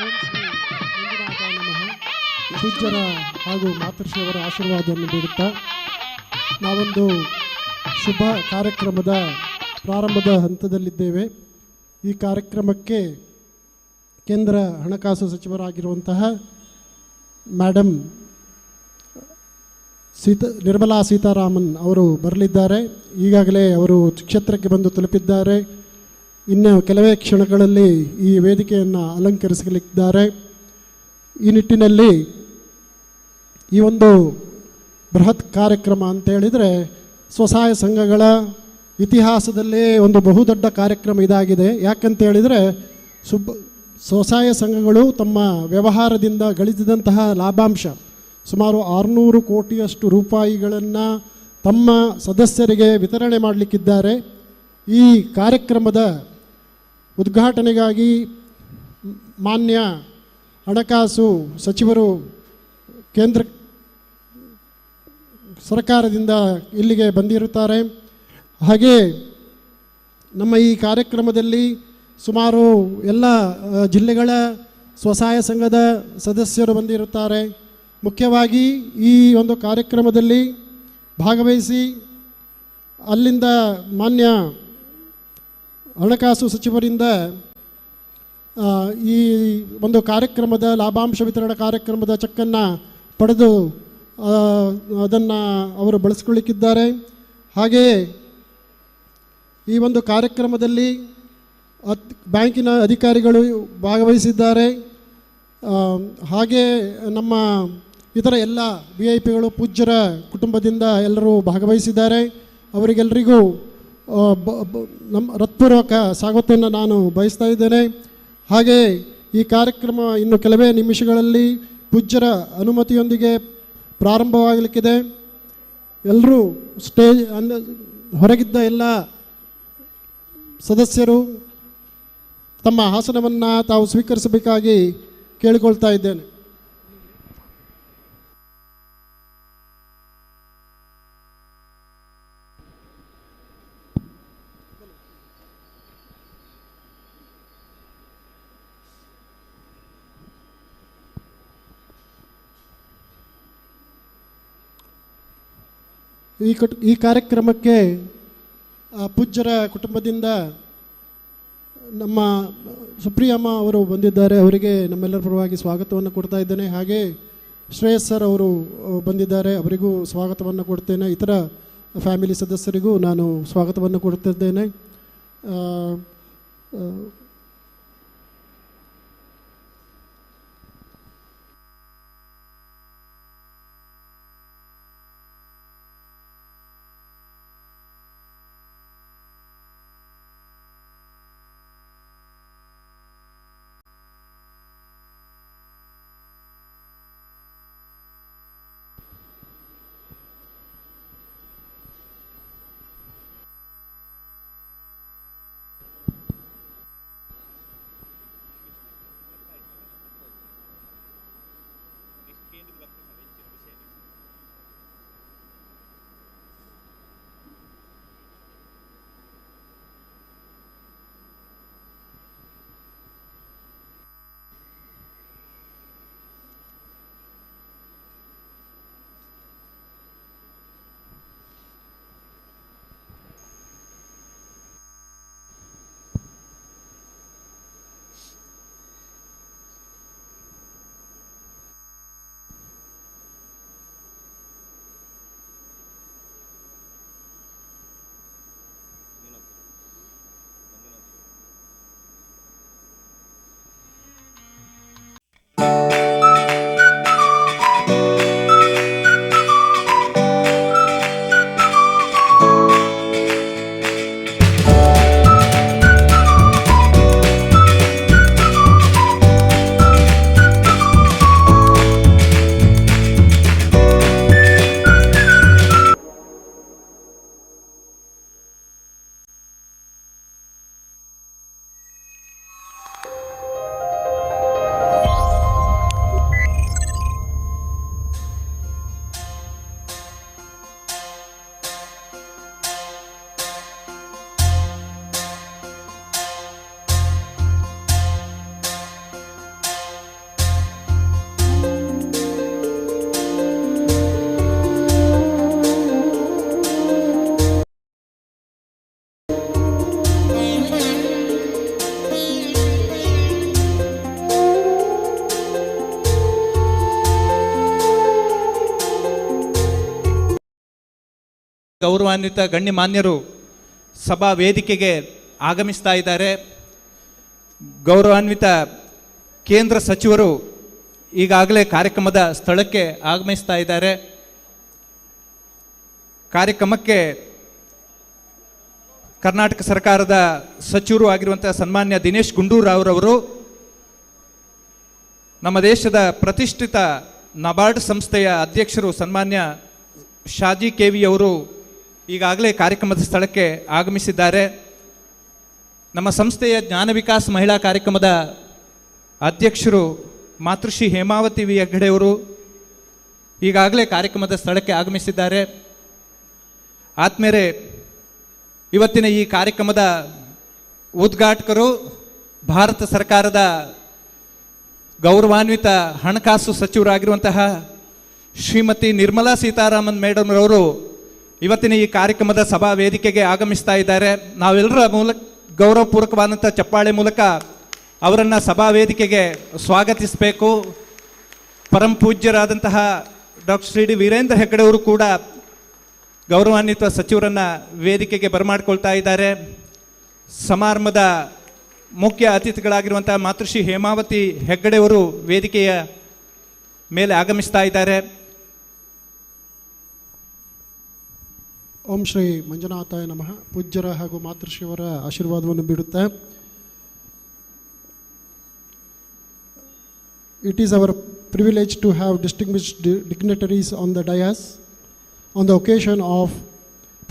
ಓಂ ಶ್ರೀ ಮಂಜುನಾಥಾಯ ನಮಃ. ಪೂಜ್ಯರ ಹಾಗೂ ಮಾತೃಶ್ರೀಯವರ ಆಶೀರ್ವಾದವನ್ನು ಬೇಡುತ್ತಾ ನಾವೊಂದು ಶುಭ ಕಾರ್ಯಕ್ರಮದ ಪ್ರಾರಂಭದ ಹಂತದಲ್ಲಿದ್ದೇವೆ. ಈ ಕಾರ್ಯಕ್ರಮಕ್ಕೆ ಕೇಂದ್ರ ಹಣಕಾಸು ಸಚಿವರಾಗಿರುವಂತಹ ಮೇಡಮ್ ನಿರ್ಮಲಾ ಸೀತಾರಾಮನ್ ಅವರು ಬರಲಿದ್ದಾರೆ. ಈಗಾಗಲೇ ಅವರು ಕ್ಷೇತ್ರಕ್ಕೆ ಬಂದು ತಲುಪಿದ್ದಾರೆ. ಇನ್ನು ಕೆಲವೇ ಕ್ಷಣಗಳಲ್ಲಿ ಈ ವೇದಿಕೆಯನ್ನು ಅಲಂಕರಿಸಲಿದ್ದಾರೆ. ಈ ನಿಟ್ಟಿನಲ್ಲಿ ಈ ಒಂದು ಬೃಹತ್ ಕಾರ್ಯಕ್ರಮ ಅಂತ ಹೇಳಿದರೆ ಸ್ವಸಹಾಯ ಸಂಘಗಳ ಇತಿಹಾಸದಲ್ಲೇ ಒಂದು ಬಹುದೊಡ್ಡ ಕಾರ್ಯಕ್ರಮ ಇದಾಗಿದೆ. ಯಾಕಂತ ಹೇಳಿದರೆ ಸ್ವಸಹಾಯ ಸಂಘಗಳು ತಮ್ಮ ವ್ಯವಹಾರದಿಂದ ಗಳಿಸಿದಂತಹ ಲಾಭಾಂಶ ಸುಮಾರು 600 ಕೋಟಿಯಷ್ಟು ರೂಪಾಯಿಗಳನ್ನು ತಮ್ಮ ಸದಸ್ಯರಿಗೆ ವಿತರಣೆ ಮಾಡಲಿಕ್ಕಿದ್ದಾರೆ. ಈ ಕಾರ್ಯಕ್ರಮದ ಉದ್ಘಾಟನೆಗಾಗಿ ಮಾನ್ಯ ಹಣಕಾಸು ಸಚಿವರು ಕೇಂದ್ರ ಸರ್ಕಾರದಿಂದ ಇಲ್ಲಿಗೆ ಬಂದಿರುತ್ತಾರೆ. ಹಾಗೆ ನಮ್ಮ ಈ ಕಾರ್ಯಕ್ರಮದಲ್ಲಿ ಸುಮಾರು ಎಲ್ಲ ಜಿಲ್ಲೆಗಳ ಸ್ವಸಹಾಯ ಸಂಘದ ಸದಸ್ಯರು ಬಂದಿರುತ್ತಾರೆ. ಮುಖ್ಯವಾಗಿ ಈ ಒಂದು ಕಾರ್ಯಕ್ರಮದಲ್ಲಿ ಭಾಗವಹಿಸಿ ಅಲ್ಲಿಂದ ಮಾನ್ಯ ಹಣಕಾಸು ಸಚಿವರಿಂದ ಈ ಒಂದು ಕಾರ್ಯಕ್ರಮದ ಲಾಭಾಂಶ ವಿತರಣಾ ಕಾರ್ಯಕ್ರಮದ ಚೆಕ್ಕನ್ನು ಪಡೆದು ಅದನ್ನು ಅವರು ಬಳಸ್ಕೊಳ್ಳಿಕ್ಕಿದ್ದಾರೆ. ಹಾಗೆಯೇ ಈ ಒಂದು ಕಾರ್ಯಕ್ರಮದಲ್ಲಿ ಬ್ಯಾಂಕಿನ ಅಧಿಕಾರಿಗಳು ಭಾಗವಹಿಸಿದ್ದಾರೆ. ಹಾಗೆ ನಮ್ಮ ಇತರ ಎಲ್ಲ VIP ಗಳು ಪೂಜ್ಯರ ಕುಟುಂಬದಿಂದ ಎಲ್ಲರೂ ಭಾಗವಹಿಸಿದ್ದಾರೆ. ಅವರಿಗೆಲ್ಲರಿಗೂ ನಮ್ಮ ಹೃತ್ಪೂರ್ವಕ ಸ್ವಾಗತವನ್ನು ನಾನು ಬಯಸ್ತಾ ಇದ್ದೇನೆ. ಹಾಗೆ ಈ ಕಾರ್ಯಕ್ರಮ ಇನ್ನು ಕೆಲವೇ ನಿಮಿಷಗಳಲ್ಲಿ ಪೂಜ್ಯರ ಅನುಮತಿಯೊಂದಿಗೆ ಪ್ರಾರಂಭವಾಗಲಿಕ್ಕಿದೆ. ಎಲ್ಲರೂ ಸ್ಟೇಜ್ ಹೊರಗಿದ್ದ ಎಲ್ಲ ಸದಸ್ಯರು ತಮ್ಮ ಆಸನವನ್ನು ತಾವು ಸ್ವೀಕರಿಸಬೇಕಾಗಿ ಕೇಳಿಕೊಳ್ತಾ ಇದ್ದೇನೆ. ಈ ಕಾರ್ಯಕ್ರಮಕ್ಕೆ ಪೂಜ್ಯರ ಕುಟುಂಬದಿಂದ ನಮ್ಮ ಸುಪ್ರಿಯಮ್ಮ ಅವರು ಬಂದಿದ್ದಾರೆ. ಅವರಿಗೆ ನಮ್ಮೆಲ್ಲರ ಪರವಾಗಿ ಸ್ವಾಗತವನ್ನು ಕೊಡ್ತಾ ಇದ್ದೇನೆ. ಹಾಗೆ ಶ್ರೇಯಸ್ ಸರ್ ಅವರು ಬಂದಿದ್ದಾರೆ, ಅವರಿಗೂ ಸ್ವಾಗತವನ್ನು ಕೊಡ್ತೇನೆ. ಇತರ ಫ್ಯಾಮಿಲಿ ಸದಸ್ಯರಿಗೂ ನಾನು ಸ್ವಾಗತವನ್ನು ಕೊಡ್ತಿದ್ದೇನೆ. ಗೌರವಾನ್ವಿತ ಗಣ್ಯಮಾನ್ಯರು ಸಭಾ ವೇದಿಕೆಗೆ ಆಗಮಿಸ್ತಾ ಇದ್ದಾರೆ. ಗೌರವಾನ್ವಿತ ಕೇಂದ್ರ ಸಚಿವರು ಈಗಾಗಲೇ ಕಾರ್ಯಕ್ರಮದ ಸ್ಥಳಕ್ಕೆ ಆಗಮಿಸ್ತಾ ಇದ್ದಾರೆ. ಕಾರ್ಯಕ್ರಮಕ್ಕೆ ಕರ್ನಾಟಕ ಸರ್ಕಾರದ ಸಚಿವರು ಆಗಿರುವಂಥ ಸನ್ಮಾನ್ಯ ದಿನೇಶ್ ಗುಂಡೂರಾವ್ ಅವರು, ನಮ್ಮ ದೇಶದ ಪ್ರತಿಷ್ಠಿತ ನಬಾರ್ಡ್ ಸಂಸ್ಥೆಯ ಅಧ್ಯಕ್ಷರು ಸನ್ಮಾನ್ಯ ಶಾಜಿ ಕೆವಿ ಅವರು ಈಗಾಗಲೇ ಕಾರ್ಯಕ್ರಮದ ಸ್ಥಳಕ್ಕೆ ಆಗಮಿಸಿದ್ದಾರೆ. ನಮ್ಮ ಸಂಸ್ಥೆಯ ಜ್ಞಾನ ವಿಕಾಸ್ ಮಹಿಳಾ ಕಾರ್ಯಕ್ರಮದ ಅಧ್ಯಕ್ಷರು ಮಾತೃಶ್ರೀ ಹೇಮಾವತಿ ವಿ ಹೆಗ್ಗಡೆಯವರು ಈಗಾಗಲೇ ಕಾರ್ಯಕ್ರಮದ ಸ್ಥಳಕ್ಕೆ ಆಗಮಿಸಿದ್ದಾರೆ. ಆದ್ಮೇಲೆ ಇವತ್ತಿನ ಈ ಕಾರ್ಯಕ್ರಮದ ಉದ್ಘಾಟಕರು ಭಾರತ ಸರ್ಕಾರದ ಗೌರವಾನ್ವಿತ ಹಣಕಾಸು ಸಚಿವರಾಗಿರುವಂತಹ ಶ್ರೀಮತಿ ನಿರ್ಮಲಾ ಸೀತಾರಾಮನ್ ಮೇಡಮ್ ಅವರು ಇವತ್ತಿನ ಈ ಕಾರ್ಯಕ್ರಮದ ಸಭಾ ವೇದಿಕೆಗೆ ಆಗಮಿಸ್ತಾ ಇದ್ದಾರೆ. ನಾವೆಲ್ಲರ ಮೂಲಕ ಗೌರವಪೂರ್ವಕವಾದಂಥ ಚಪ್ಪಾಳೆ ಮೂಲಕ ಅವರನ್ನು ಸಭಾ ವೇದಿಕೆಗೆ ಸ್ವಾಗತಿಸಬೇಕು. ಪರಮ ಪೂಜ್ಯರಾದಂತಹ ಡಾಕ್ಟರ್ ಶ್ರೀ ವೀರೇಂದ್ರ ಹೆಗ್ಗಡೆ ಅವರು ಕೂಡ ಗೌರವಾನ್ವಿತ ಸಚಿವರನ್ನು ವೇದಿಕೆಗೆ ಬರಮಾಡ್ಕೊಳ್ತಾ ಇದ್ದಾರೆ. ಸಮಾರಂಭದ ಮುಖ್ಯ ಅತಿಥಿಗಳಾಗಿರುವಂಥ ಮಾತೃಶ್ರೀ ಹೇಮಾವತಿ ಹೆಗ್ಗಡೆಯವರು ವೇದಿಕೆಯ ಮೇಲೆ ಆಗಮಿಸ್ತಾ ಇದ್ದಾರೆ. ಓಂ ಶ್ರೀ ಮಂಜುನಾಥಾಯ ನಮಃ. ಪೂಜ್ಯರ ಹಾಗೂ ಮಾತೃಶ್ರೀಯವರ ಆಶೀರ್ವಾದವನ್ನು ಬಿಡುತ್ತೆ. It is our privilege to have distinguished dignitaries on the dais on the occasion of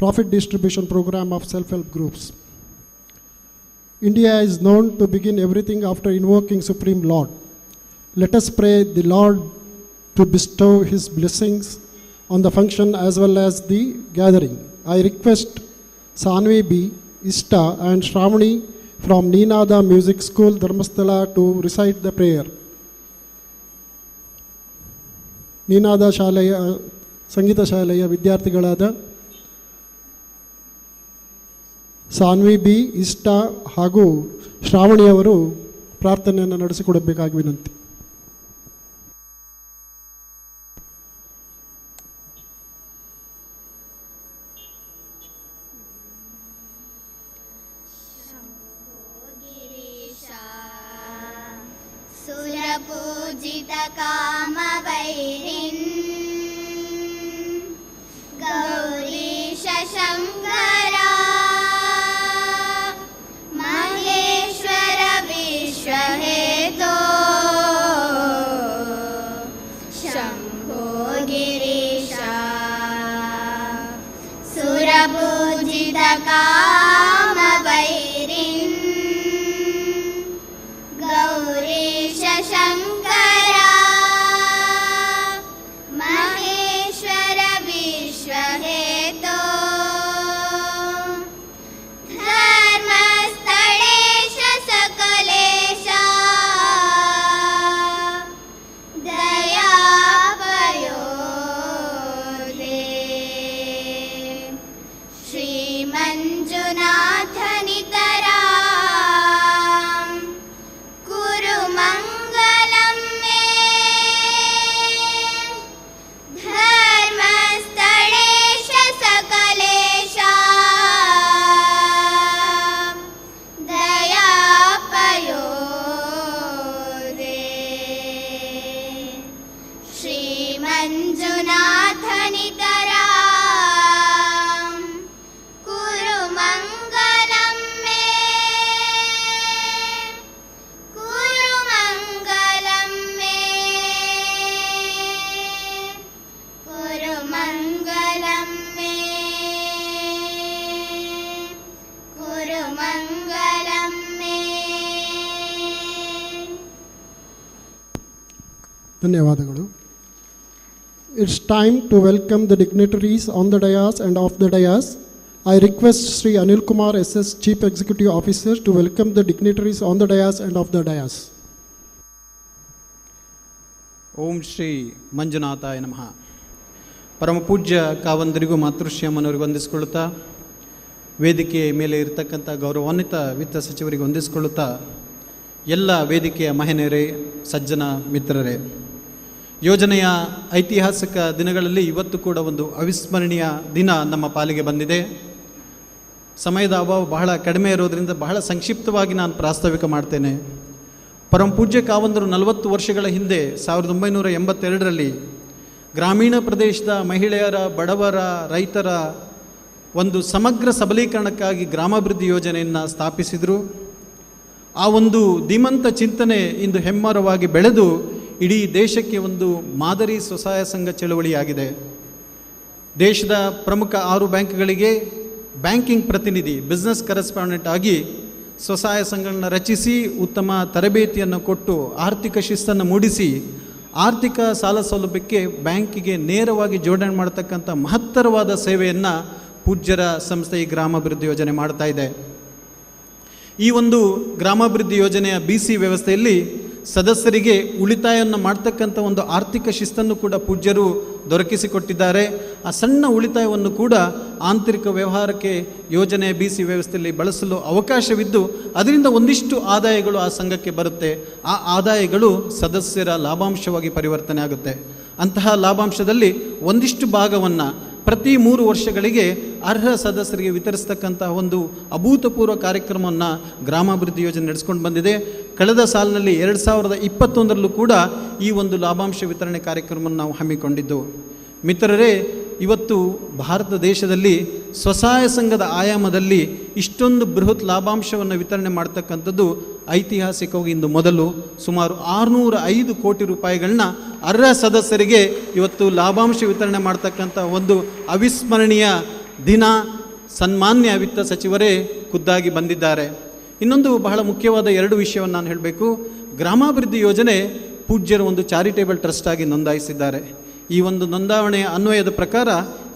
profit distribution program of self-help groups. India is known to begin everything after invoking Supreme Lord. Let us pray the Lord to bestow His blessings on the function as well as the gathering. I request Sanvi B, Ishta and Shravani from Neenada Music School, Dharmasthala to recite the prayer. Ninada ಶಾಲೆಯ ಸಂಗೀತ ಶಾಲೆಯ ವಿದ್ಯಾರ್ಥಿಗಳಾದ Saanvi B, ಇಷ್ಟ ಹಾಗೂ ಶ್ರಾವಣಿಯವರು ಪ್ರಾರ್ಥನೆಯನ್ನು ನಡೆಸಿಕೊಡಬೇಕಾಗಿ ವಿನಂತಿ. ಸುರಪೂಜಿತ ಕಾಮವೈರಿನ್ ಗೌರೀಶ ಶಂಕರ ಮಹೇಶ್ವರ ವಿಶ್ವಹೇತೋ ಶಂಭೋ ಗಿರೀಶ ಸುರಪೂಜಿತ ಕಾಮವೈರಿನ್ ಗೌರೀಶ ಶಂಕರ ಮಹೇಶ್ವರ ವಿಶ್ವಹೇತೋ ಧರ್ಮಸ್ಥಳೇಶ ಸಕಲೇಶ ದಯಾಪಯೋಧೇ ಶ್ರೀ ಮಂಜುನಾಥ ನಿತರ ಕುರು ಮಂಗಲಂ ಮೇ ಧರ್ಮಸ್ಥಳೇಶ ಸಕಲೇಶ ದಯಾಪಯೋಧೇ ಶ್ರೀ ಮಂಜುನಾಥ ನಿತರ ಕುರು ಮಂಗಲಂ ಮೇ ಕುರು ಮಂಗಲಂ ಮೇ ಕುರು ಮಂಗಲಂ ಮೇ ಕುರು ಮಂಗಲಂ ಮೇ. ಧನ್ಯವಾದಗಳು. It's time to welcome the dignitaries on the dais and off the dais. I request Sri Anil Kumar SS, Chief Executive Officer, to welcome the dignitaries on the dais and off the dais. ಓಂ ಶ್ರೀ ಮಂಜುನಾಥಾಯ ನಮಃ. ಪರಮ ಪೂಜ್ಯ ಕಾವಂದರಿಗೂ ಮಾತೃಶ್ರೀಯಮ್ಮನವರಿಗೆ ವಂದಿಸಿಕೊಳ್ಳುತ್ತಾ, ವೇದಿಕೆಯ ಮೇಲೆ ಇರತಕ್ಕಂಥ ಗೌರವಾನ್ವಿತ ವಿತ್ತ ಸಚಿವರಿಗೆ ವಂದಿಸಿಕೊಳ್ಳುತ್ತಾ, ಎಲ್ಲ ವೇದಿಕೆಯ ಮಹಿಳೆಯರೇ, ಸಜ್ಜನ ಮಿತ್ರರೇ, ಯೋಜನೆಯ ಐತಿಹಾಸಿಕ ದಿನಗಳಲ್ಲಿ ಇವತ್ತು ಕೂಡ ಒಂದು ಅವಿಸ್ಮರಣೀಯ ದಿನ ನಮ್ಮ ಪಾಲಿಗೆ ಬಂದಿದೆ. ಸಮಯದ ಅಭಾವ ಬಹಳ ಕಡಿಮೆ ಇರೋದರಿಂದ ಬಹಳ ಸಂಕ್ಷಿಪ್ತವಾಗಿ ನಾನು ಪ್ರಾಸ್ತಾವಿಕ ಮಾಡ್ತೇನೆ. ಪರಮ ಪೂಜ್ಯ ಕಾವಂದರು 40 ವರ್ಷಗಳ ಹಿಂದೆ 1982ರಲ್ಲಿ ಗ್ರಾಮೀಣ ಪ್ರದೇಶದ ಮಹಿಳೆಯರ, ಬಡವರ, ರೈತರ ಒಂದು ಸಮಗ್ರ ಸಬಲೀಕರಣಕ್ಕಾಗಿ ಗ್ರಾಮಾಭಿವೃದ್ಧಿ ಯೋಜನೆಯನ್ನು ಸ್ಥಾಪಿಸಿದರು. ಆ ಒಂದು ಧೀಮಂತ ಚಿಂತನೆ ಇಂದು ಹೆಮ್ಮರವಾಗಿ ಬೆಳೆದು ಇಡೀ ದೇಶಕ್ಕೆ ಒಂದು ಮಾದರಿ ಸ್ವಸಹಾಯ ಸಂಘ ಚಳವಳಿಯಾಗಿದೆ. ದೇಶದ ಪ್ರಮುಖ 6 ಬ್ಯಾಂಕ್ಗಳಿಗೆ ಬ್ಯಾಂಕಿಂಗ್ ಪ್ರತಿನಿಧಿ, ಬಿಸ್ನೆಸ್ ಕರೆಸ್ಪಾಂಡೆಂಟ್ ಆಗಿ ಸ್ವಸಹಾಯ ಸಂಘಗಳನ್ನ ರಚಿಸಿ ಉತ್ತಮ ತರಬೇತಿಯನ್ನು ಕೊಟ್ಟು ಆರ್ಥಿಕ ಶಿಸ್ತನ್ನು ಮೂಡಿಸಿ ಆರ್ಥಿಕ ಸಾಲ ಸೌಲಭ್ಯಕ್ಕೆ ಬ್ಯಾಂಕಿಗೆ ನೇರವಾಗಿ ಜೋಡಣೆ ಮಾಡತಕ್ಕಂಥ ಮಹತ್ತರವಾದ ಸೇವೆಯನ್ನು ಪೂಜ್ಯರ ಸಂಸ್ಥೆ ಈ ಗ್ರಾಮಾಭಿವೃದ್ಧಿ ಯೋಜನೆ ಮಾಡ್ತಾ ಇದೆ. ಈ ಒಂದು ಗ್ರಾಮಾಭಿವೃದ್ಧಿ ಯೋಜನೆಯ BC ವ್ಯವಸ್ಥೆಯಲ್ಲಿ ಸದಸ್ಯರಿಗೆ ಉಳಿತಾಯವನ್ನು ಮಾಡ್ತಕ್ಕಂಥ ಒಂದು ಆರ್ಥಿಕ ಶಿಸ್ತನ್ನು ಕೂಡ ಪೂಜ್ಯರು ದೊರಕಿಸಿಕೊಟ್ಟಿದ್ದಾರೆ. ಆ ಸಣ್ಣ ಉಳಿತಾಯವನ್ನು ಕೂಡ ಆಂತರಿಕ ವ್ಯವಹಾರಕ್ಕೆ ಯೋಜನೆಯ BC ವ್ಯವಸ್ಥೆಯಲ್ಲಿ ಬಳಸಲು ಅವಕಾಶವಿದ್ದು ಅದರಿಂದ ಒಂದಿಷ್ಟು ಆದಾಯಗಳು ಆ ಸಂಘಕ್ಕೆ ಬರುತ್ತೆ. ಆ ಆದಾಯಗಳು ಸದಸ್ಯರ ಲಾಭಾಂಶವಾಗಿ ಪರಿವರ್ತನೆ ಆಗುತ್ತೆ. ಅಂತಹ ಲಾಭಾಂಶದಲ್ಲಿ ಒಂದಿಷ್ಟು ಭಾಗವನ್ನು ಪ್ರತಿ 3 ವರ್ಷಗಳಿಗೆ ಅರ್ಹ ಸದಸ್ಯರಿಗೆ ವಿತರಿಸ್ತಕ್ಕಂತಹ ಒಂದು ಅಭೂತಪೂರ್ವ ಕಾರ್ಯಕ್ರಮವನ್ನು ಗ್ರಾಮಾಭಿವೃದ್ಧಿ ಯೋಜನೆ ನಡೆಸ್ಕೊಂಡು ಬಂದಿದೆ. ಕಳೆದ ಸಾಲಿನಲ್ಲಿ 2021ರಲ್ಲೂ ಕೂಡ ಈ ಒಂದು ಲಾಭಾಂಶ ವಿತರಣೆ ಕಾರ್ಯಕ್ರಮವನ್ನು ನಾವು ಹಮ್ಮಿಕೊಂಡಿದ್ದು. ಮಿತ್ರರೇ, ಇವತ್ತು ಭಾರತ ದೇಶದಲ್ಲಿ ಸ್ವಸಹಾಯ ಸಂಘದ ಆಯಾಮದಲ್ಲಿ ಇಷ್ಟೊಂದು ಬೃಹತ್ ಲಾಭಾಂಶವನ್ನು ವಿತರಣೆ ಮಾಡ್ತಕ್ಕಂಥದ್ದು ಐತಿಹಾಸಿಕವಾಗಿ ಇಂದು ಮೊದಲು. ಸುಮಾರು 605 ಕೋಟಿ ರೂಪಾಯಿಗಳನ್ನ ಅರ್ಹ ಸದಸ್ಯರಿಗೆ ಇವತ್ತು ಲಾಭಾಂಶ ವಿತರಣೆ ಮಾಡ್ತಕ್ಕಂಥ ಒಂದು ಅವಿಸ್ಮರಣೀಯ ದಿನ ಸನ್ಮಾನ್ಯ ವಿತ್ತ ಸಚಿವರೇ ಖುದ್ದಾಗಿ ಬಂದಿದ್ದಾರೆ. ಇನ್ನೊಂದು ಬಹಳ ಮುಖ್ಯವಾದ 2 ವಿಷಯವನ್ನು ನಾನು ಹೇಳಬೇಕು. ಗ್ರಾಮಾಭಿವೃದ್ಧಿ ಯೋಜನೆ ಪೂಜ್ಯರು ಒಂದು ಚಾರಿಟೇಬಲ್ ಟ್ರಸ್ಟ್ ಆಗಿ ನೋಂದಾಯಿಸಿದ್ದಾರೆ. ಈ ಒಂದು ನೋಂದಾವಣೆಯ ಅನ್ವಯದ ಪ್ರಕಾರ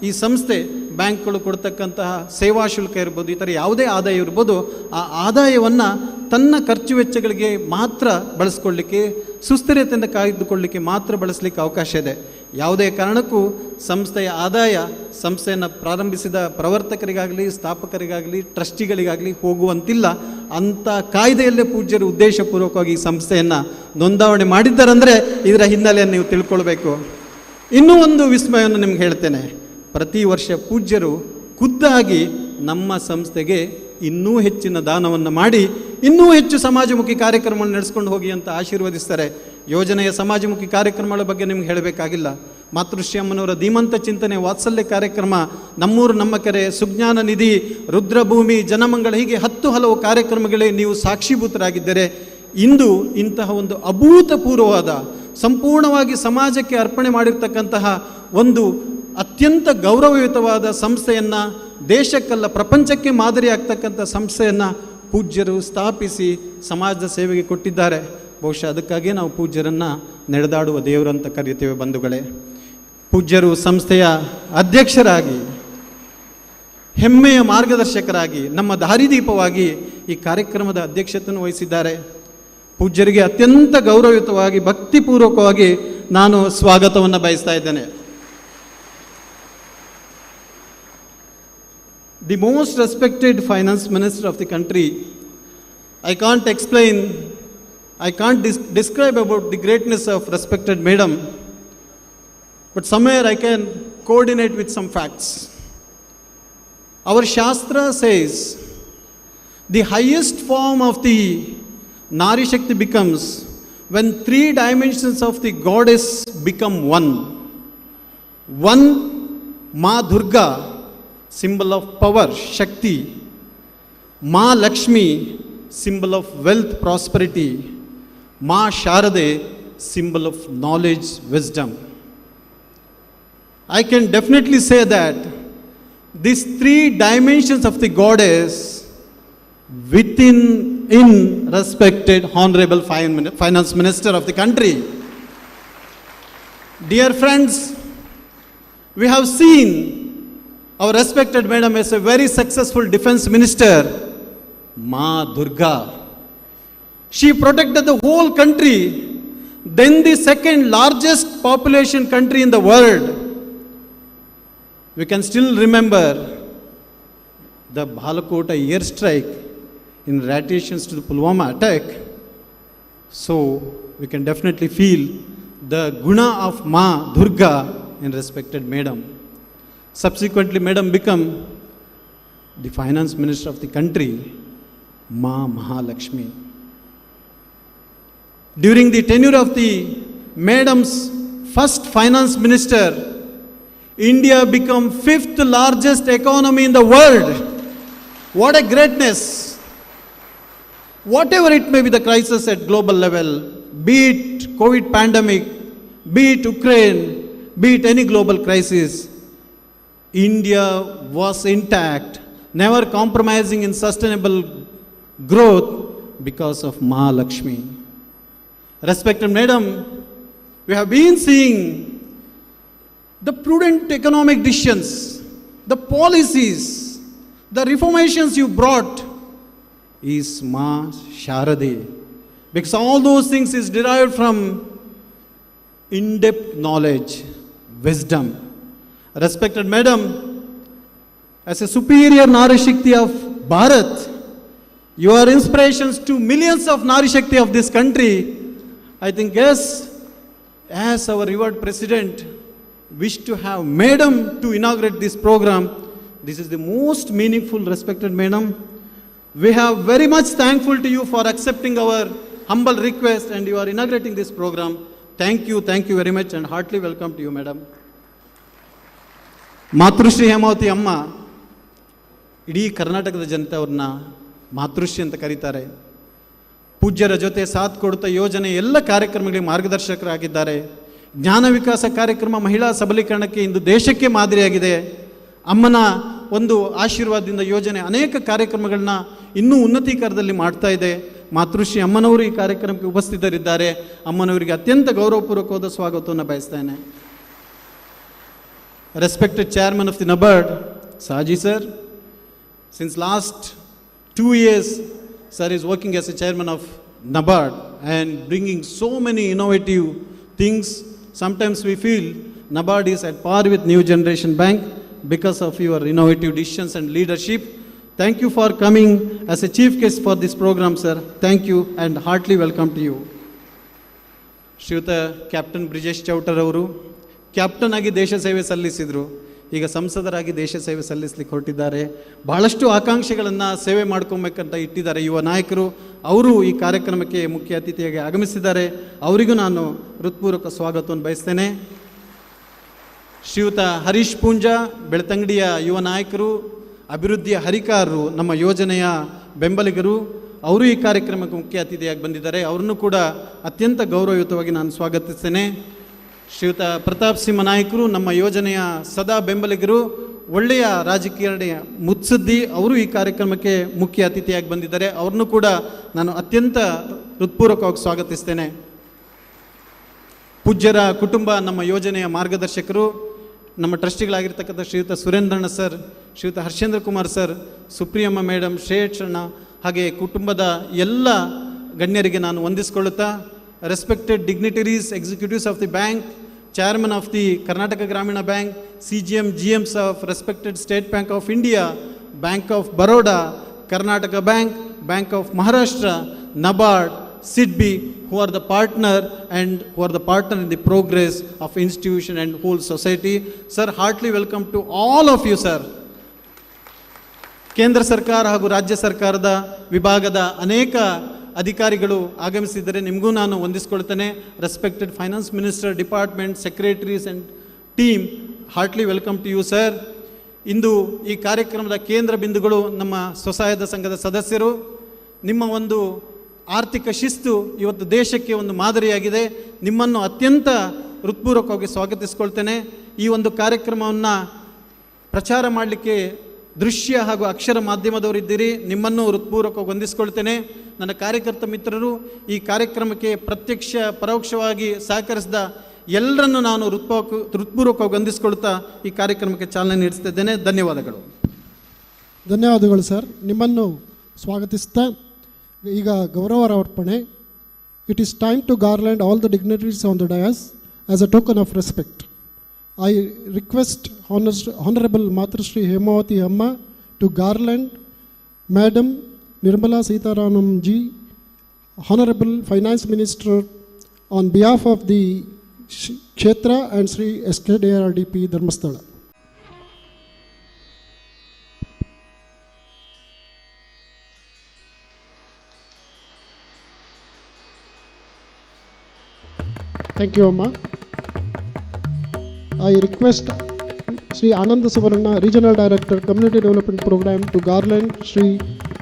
ಈ ಸಂಸ್ಥೆ ಬ್ಯಾಂಕ್ಗಳು ಕೊಡ್ತಕ್ಕಂತಹ ಸೇವಾ ಶುಲ್ಕ ಇರ್ಬೋದು, ಈ ಥರ ಯಾವುದೇ ಆದಾಯ ಇರ್ಬೋದು, ಆ ಆದಾಯವನ್ನು ತನ್ನ ಖರ್ಚು ವೆಚ್ಚಗಳಿಗೆ ಮಾತ್ರ ಬಳಸ್ಕೊಳ್ಳಿಕ್ಕೆ, ಸುಸ್ಥಿರತೆಯಿಂದ ಕಾಯ್ದುಕೊಳ್ಳಲಿಕ್ಕೆ ಮಾತ್ರ ಬಳಸಲಿಕ್ಕೆ ಅವಕಾಶ ಇದೆ. ಯಾವುದೇ ಕಾರಣಕ್ಕೂ ಸಂಸ್ಥೆಯ ಆದಾಯ ಸಂಸ್ಥೆಯನ್ನು ಪ್ರಾರಂಭಿಸಿದ ಪ್ರವರ್ತಕರಿಗಾಗಲಿ, ಸ್ಥಾಪಕರಿಗಾಗಲಿ, ಟ್ರಸ್ಟಿಗಳಿಗಾಗಲಿ ಹೋಗುವಂತಿಲ್ಲ. ಅಂಥ ಕಾಯ್ದೆಯಲ್ಲೇ ಪೂಜ್ಯರು ಉದ್ದೇಶಪೂರ್ವಕವಾಗಿ ಈ ಸಂಸ್ಥೆಯನ್ನು ನೋಂದಾವಣೆ ಮಾಡಿದ್ದಾರಂದರೆ ಇದರ ಹಿನ್ನೆಲೆಯನ್ನು ನೀವು ತಿಳ್ಕೊಳ್ಬೇಕು. ಇನ್ನೂ ಒಂದು ವಿಸ್ಮಯವನ್ನು ನಿಮ್ಗೆ ಹೇಳ್ತೇನೆ. ಪ್ರತಿ ವರ್ಷ ಪೂಜ್ಯರು ಖುದ್ದಾಗಿ ನಮ್ಮ ಸಂಸ್ಥೆಗೆ ಇನ್ನೂ ಹೆಚ್ಚಿನ ದಾನವನ್ನು ಮಾಡಿ ಇನ್ನೂ ಹೆಚ್ಚು ಸಮಾಜಮುಖಿ ಕಾರ್ಯಕ್ರಮವನ್ನು ನಡೆಸ್ಕೊಂಡು ಹೋಗಿ ಅಂತ ಆಶೀರ್ವದಿಸ್ತಾರೆ. ಯೋಜನೆಯ ಸಮಾಜಮುಖಿ ಕಾರ್ಯಕ್ರಮಗಳ ಬಗ್ಗೆ ನಿಮ್ಗೆ ಹೇಳಬೇಕಾಗಿಲ್ಲ. ಮಾತೃಶ್ರೀ ಅಮ್ಮನವರ ಧೀಮಂತ ಚಿಂತನೆ, ವಾತ್ಸಲ್ಯ ಕಾರ್ಯಕ್ರಮ, ನಮ್ಮೂರು ನಮ್ಮ ಕೆರೆ, ಸುಜ್ಞಾನ ನಿಧಿ, ರುದ್ರಭೂಮಿ, ಜನಮಂಗಳ, ಹೀಗೆ 10 ಹಲವು ಕಾರ್ಯಕ್ರಮಗಳಿಗೆ ನೀವು ಸಾಕ್ಷೀಭೂತರಾಗಿದ್ದರೆ ಇಂದು ಇಂತಹ ಒಂದು ಅಭೂತಪೂರ್ವವಾದ ಸಂಪೂರ್ಣವಾಗಿ ಸಮಾಜಕ್ಕೆ ಅರ್ಪಣೆ ಮಾಡಿರ್ತಕ್ಕಂತಹ ಒಂದು ಅತ್ಯಂತ ಗೌರವಯುತವಾದ ಸಂಸ್ಥೆಯನ್ನು, ದೇಶಕ್ಕಲ್ಲ ಪ್ರಪಂಚಕ್ಕೆ ಮಾದರಿ ಆಗ್ತಕ್ಕಂಥ ಸಂಸ್ಥೆಯನ್ನು ಪೂಜ್ಯರು ಸ್ಥಾಪಿಸಿ ಸಮಾಜದ ಸೇವೆಗೆ ಕೊಟ್ಟಿದ್ದಾರೆ. ಬಹುಶಃ ಅದಕ್ಕಾಗಿಯೇ ನಾವು ಪೂಜ್ಯರನ್ನು ನಡೆದಾಡುವ ದೇವರಂತ ಕರೆಯುತ್ತೇವೆ. ಬಂಧುಗಳೇ, ಪೂಜ್ಯರು ಸಂಸ್ಥೆಯ ಅಧ್ಯಕ್ಷರಾಗಿ, ಹೆಮ್ಮೆಯ ಮಾರ್ಗದರ್ಶಕರಾಗಿ, ನಮ್ಮ ದಾರಿದೀಪವಾಗಿ ಈ ಕಾರ್ಯಕ್ರಮದ ಅಧ್ಯಕ್ಷತೆಯನ್ನು ವಹಿಸಿದ್ದಾರೆ. ಪೂಜ್ಯರಿಗೆ ಅತ್ಯಂತ ಗೌರವಯುತವಾಗಿ, ಭಕ್ತಿಪೂರ್ವಕವಾಗಿ ನಾನು ಸ್ವಾಗತವನ್ನು ಬಯಸ್ತಾ ಇದ್ದೇನೆ. The most respected finance minister of the country. I can't explain, I can't describe about the greatness of respected madam, but somewhere I can coordinate with some facts. Our Shastra says the highest form of the Nari Shakti becomes when 3 dimensions of the goddess become one. One, Ma Durga, symbol of power, Shakti. Ma Lakshmi, symbol of wealth, prosperity. Ma Sharade, symbol of knowledge, wisdom. I can definitely say that these 3 dimensions of the goddess within in respected honorable finance minister of the country. Dear friends, we have seen our respected madam as a very successful defense minister, Ma Durga. She protected the whole country, then the second largest population country in the world. We can still remember the Balakota airstrike in retaliation to the Pulwama attack. So we can definitely feel the guna of Ma Durga in respected Madam. Subsequently, Madam become the finance minister of the country, Ma Mahalakshmi. During the tenure of the Madam's first finance minister, India became 5th largest economy in the world. What a greatness! Whatever it may be the crisis at global level, be it COVID pandemic, be it Ukraine, be it any global crisis, India was intact, never compromising in sustainable growth because of Mahalakshmi. Respected Madam, we have been seeing the prudent economic decisions, the policies, the reformations you brought is Ma Sharade. Because all those things is derived from in-depth knowledge, wisdom. Respected Madam, as a superior Nari Shakti of Bharat, you are inspirations to millions of Nari Shakti of this country. I think, yes, as our revered President wished to have Madam to inaugurate this program, this is the most meaningful, respected Madam. We are very much thankful to you for accepting our humble request and you are inaugurating this program. Thank you very much and heartily welcome to you, Madam. ಮಾತೃಶ್ರೀ ಹೇಮಾವತಿ ಅಮ್ಮ ಇಡೀ ಕರ್ನಾಟಕದ ಜನತೆ ಅವ್ರನ್ನ ಮಾತೃಶ್ರೀ ಅಂತ ಕರೀತಾರೆ. ಪೂಜ್ಯರ ಜೊತೆ ಸಾಥ್ ಕೊಡುತ್ತಾ ಯೋಜನೆ ಎಲ್ಲ ಕಾರ್ಯಕ್ರಮಗಳಿಗೆ ಮಾರ್ಗದರ್ಶಕರಾಗಿದ್ದಾರೆ. ಜ್ಞಾನ ವಿಕಾಸ ಕಾರ್ಯಕ್ರಮ ಮಹಿಳಾ ಸಬಲೀಕರಣಕ್ಕೆ ಇಂದು ದೇಶಕ್ಕೆ ಮಾದರಿಯಾಗಿದೆ. ಅಮ್ಮನ ಒಂದು ಆಶೀರ್ವಾದದಿಂದ ಯೋಜನೆ ಅನೇಕ ಕಾರ್ಯಕ್ರಮಗಳನ್ನ ಇನ್ನೂ ಉನ್ನತೀಕರಣದಲ್ಲಿ ಮಾಡ್ತಾ ಇದೆ. ಮಾತೃಶ್ರೀ ಅಮ್ಮನವರು ಈ ಕಾರ್ಯಕ್ರಮಕ್ಕೆ ಉಪಸ್ಥಿತರಿದ್ದಾರೆ. ಅಮ್ಮನವರಿಗೆ ಅತ್ಯಂತ ಗೌರವಪೂರ್ವಕವಾದ ಸ್ವಾಗತವನ್ನು ಬಯಸ್ತೇನೆ. Respected Chairman of the NABARD, Saji sir, since last 2 years, sir is working as a chairman of NABARD and bringing so many innovative things. Sometimes we feel NABARD is at par with New Generation Bank because of your innovative decisions and leadership. Thank you for coming as a chief guest for this program, sir. Thank you and heartily welcome to you. ಶ್ರೀಯುತ captain Brijesh ಚೌಟರ್ ಅವರು captain ಆಗಿ ದೇಶ ಸೇವೆ ಸಲ್ಲಿಸಿದರು. ಈಗ ಸಂಸದರಾಗಿ ದೇಶ ಸೇವೆ ಸಲ್ಲಿಸಲಿಕ್ಕೆ ಹೊರಟಿದ್ದಾರೆ. ಬಹಳಷ್ಟು ಆಕಾಂಕ್ಷೆಗಳನ್ನು ಸೇವೆ ಮಾಡ್ಕೊಬೇಕಂತ ಇಟ್ಟಿದ್ದಾರೆ ಯುವ ನಾಯಕರು. ಅವರು ಈ ಕಾರ್ಯಕ್ರಮಕ್ಕೆ ಮುಖ್ಯ ಅತಿಥಿಯಾಗಿ ಆಗಮಿಸಿದ್ದಾರೆ. ಅವರಿಗೂ ನಾನು ಹೃತ್ಪೂರ್ವಕ ಸ್ವಾಗತವನ್ನು ಬಯಸ್ತೇನೆ. ಶ್ರೀಯುತ ಹರೀಶ್ ಪೂಂಜಾ, ಬೆಳ್ತಂಗಡಿಯ ಯುವ ನಾಯಕರು, ಅಭಿವೃದ್ಧಿಯ ಹರಿಕಾರರು, ನಮ್ಮ ಯೋಜನೆಯ ಬೆಂಬಲಿಗರು, ಅವರು ಈ ಕಾರ್ಯಕ್ರಮಕ್ಕೆ ಮುಖ್ಯ ಅತಿಥಿಯಾಗಿ ಬಂದಿದ್ದಾರೆ. ಅವರನ್ನು ಕೂಡ ಅತ್ಯಂತ ಗೌರವಯುತವಾಗಿ ನಾನು ಸ್ವಾಗತಿಸ್ತೇನೆ. ಶ್ರೀಯುತ ಪ್ರತಾಪ್ ಸಿಂಹ ನಾಯಕರು, ನಮ್ಮ ಯೋಜನೆಯ ಸದಾ ಬೆಂಬಲಿಗರು, ಒಳ್ಳೆಯ ರಾಜಕೀಯ ಮುತ್ಸದ್ದಿ, ಅವರು ಈ ಕಾರ್ಯಕ್ರಮಕ್ಕೆ ಮುಖ್ಯ ಅತಿಥಿಯಾಗಿ ಬಂದಿದ್ದಾರೆ. ಅವ್ರನ್ನೂ ಕೂಡ ನಾನು ಅತ್ಯಂತ ಹೃತ್ಪೂರ್ವಕವಾಗಿ ಸ್ವಾಗತಿಸ್ತೇನೆ. ಪೂಜ್ಯರ ಕುಟುಂಬ, ನಮ್ಮ ಯೋಜನೆಯ ಮಾರ್ಗದರ್ಶಕರು, ನಮ್ಮ ಟ್ರಸ್ಟಿಗಳಾಗಿರ್ತಕ್ಕಂಥ ಶ್ರೀಯುತ ಸುರೇಂದ್ರಣ್ಣ ಸರ್, ಶ್ರೀಯುತ ಹರ್ಷೇಂದ್ರ ಕುಮಾರ್ ಸರ್, ಸುಪ್ರಿಯಮ್ಮ ಮೇಡಮ್, ಶ್ರೇಯಕ್ಷಣ್ಣ, ಹಾಗೆ ಕುಟುಂಬದ ಎಲ್ಲ ಗಣ್ಯರಿಗೆ ನಾನು ವಂದಿಸಿಕೊಳ್ಳುತ್ತಾ, respected dignitaries, executives of the bank, chairman of the Karnataka Gramina Bank, CGM, GMs of respected State Bank of India, Bank of Baroda, Karnataka Bank, Bank of Maharashtra, NABARD, SIDBI, who are the partner and who are the partner in the progress of institution and whole society. Sir, heartily welcome to all of you, sir. ಕೇಂದ್ರ ಸರ್ಕಾರ ಹಾಗೂ ರಾಜ್ಯ ಸರ್ಕಾರದ ವಿಭಾಗದ ಅನೇಕ ಅಧಿಕಾರಿಗಳು ಆಗಮಿಸಿದರೆ ನಿಮಗೂ ನಾನು ವಂದಿಸ್ಕೊಳ್ತೇನೆ. Respected finance minister, department, secretaries and team, heartly welcome to you sir. ಇಂದು ಈ ಕಾರ್ಯಕ್ರಮದ ಕೇಂದ್ರ ಬಿಂದುಗಳು ನಮ್ಮ ಸ್ವಸಹಾಯದ ಸಂಘದ ಸದಸ್ಯರು. ನಿಮ್ಮ ಒಂದು ಆರ್ಥಿಕ ಶಿಸ್ತು ಇವತ್ತು ದೇಶಕ್ಕೆ ಒಂದು ಮಾದರಿಯಾಗಿದೆ. ನಿಮ್ಮನ್ನು ಅತ್ಯಂತ ಹೃತ್ಪೂರ್ವಕವಾಗಿ ಸ್ವಾಗತಿಸ್ಕೊಳ್ತೇನೆ. ಈ ಒಂದು ಕಾರ್ಯಕ್ರಮವನ್ನು ಪ್ರಚಾರ ಮಾಡಲಿಕ್ಕೆ ದೃಶ್ಯ ಹಾಗೂ ಅಕ್ಷರ ಮಾಧ್ಯಮದವರಿದ್ದೀರಿ, ನಿಮ್ಮನ್ನು ಹೃತ್ಪೂರ್ವಕವಾಗಿ ವಂದಿಸ್ಕೊಳ್ತೇನೆ. ನನ್ನ ಕಾರ್ಯಕರ್ತ ಮಿತ್ರರು, ಈ ಕಾರ್ಯಕ್ರಮಕ್ಕೆ ಪ್ರತ್ಯಕ್ಷ ಪರೋಕ್ಷವಾಗಿ ಸಹಕರಿಸಿದ ಎಲ್ಲರನ್ನು ನಾನು ಹೃತ್ಪೂರ್ವಕವಾಗಿ ವಂದಿಸ್ಕೊಳ್ತಾ ಈ ಕಾರ್ಯಕ್ರಮಕ್ಕೆ ಚಾಲನೆ ನೀಡಿಸ್ತಿದ್ದೇನೆ. ಧನ್ಯವಾದಗಳು. ಧನ್ಯವಾದಗಳು ಸರ್. ನಿಮ್ಮನ್ನು ಸ್ವಾಗತಿಸ್ತಾ ಈಗ ಗೌರವಾರ್ಪಣೆ. It is time to garland all the dignitaries on the dais as a token of respect. I request Honorable Matrashri Hemavati Amma to garland Madam Nirmala Sitharaman ji, Honorable Finance Minister, on behalf of the Kshetra and Sri SKDRDP Dharmasthala. Thank you, Amma. I request Sri Ananda Savarna, Regional Director, Community Development Program, to garland Sri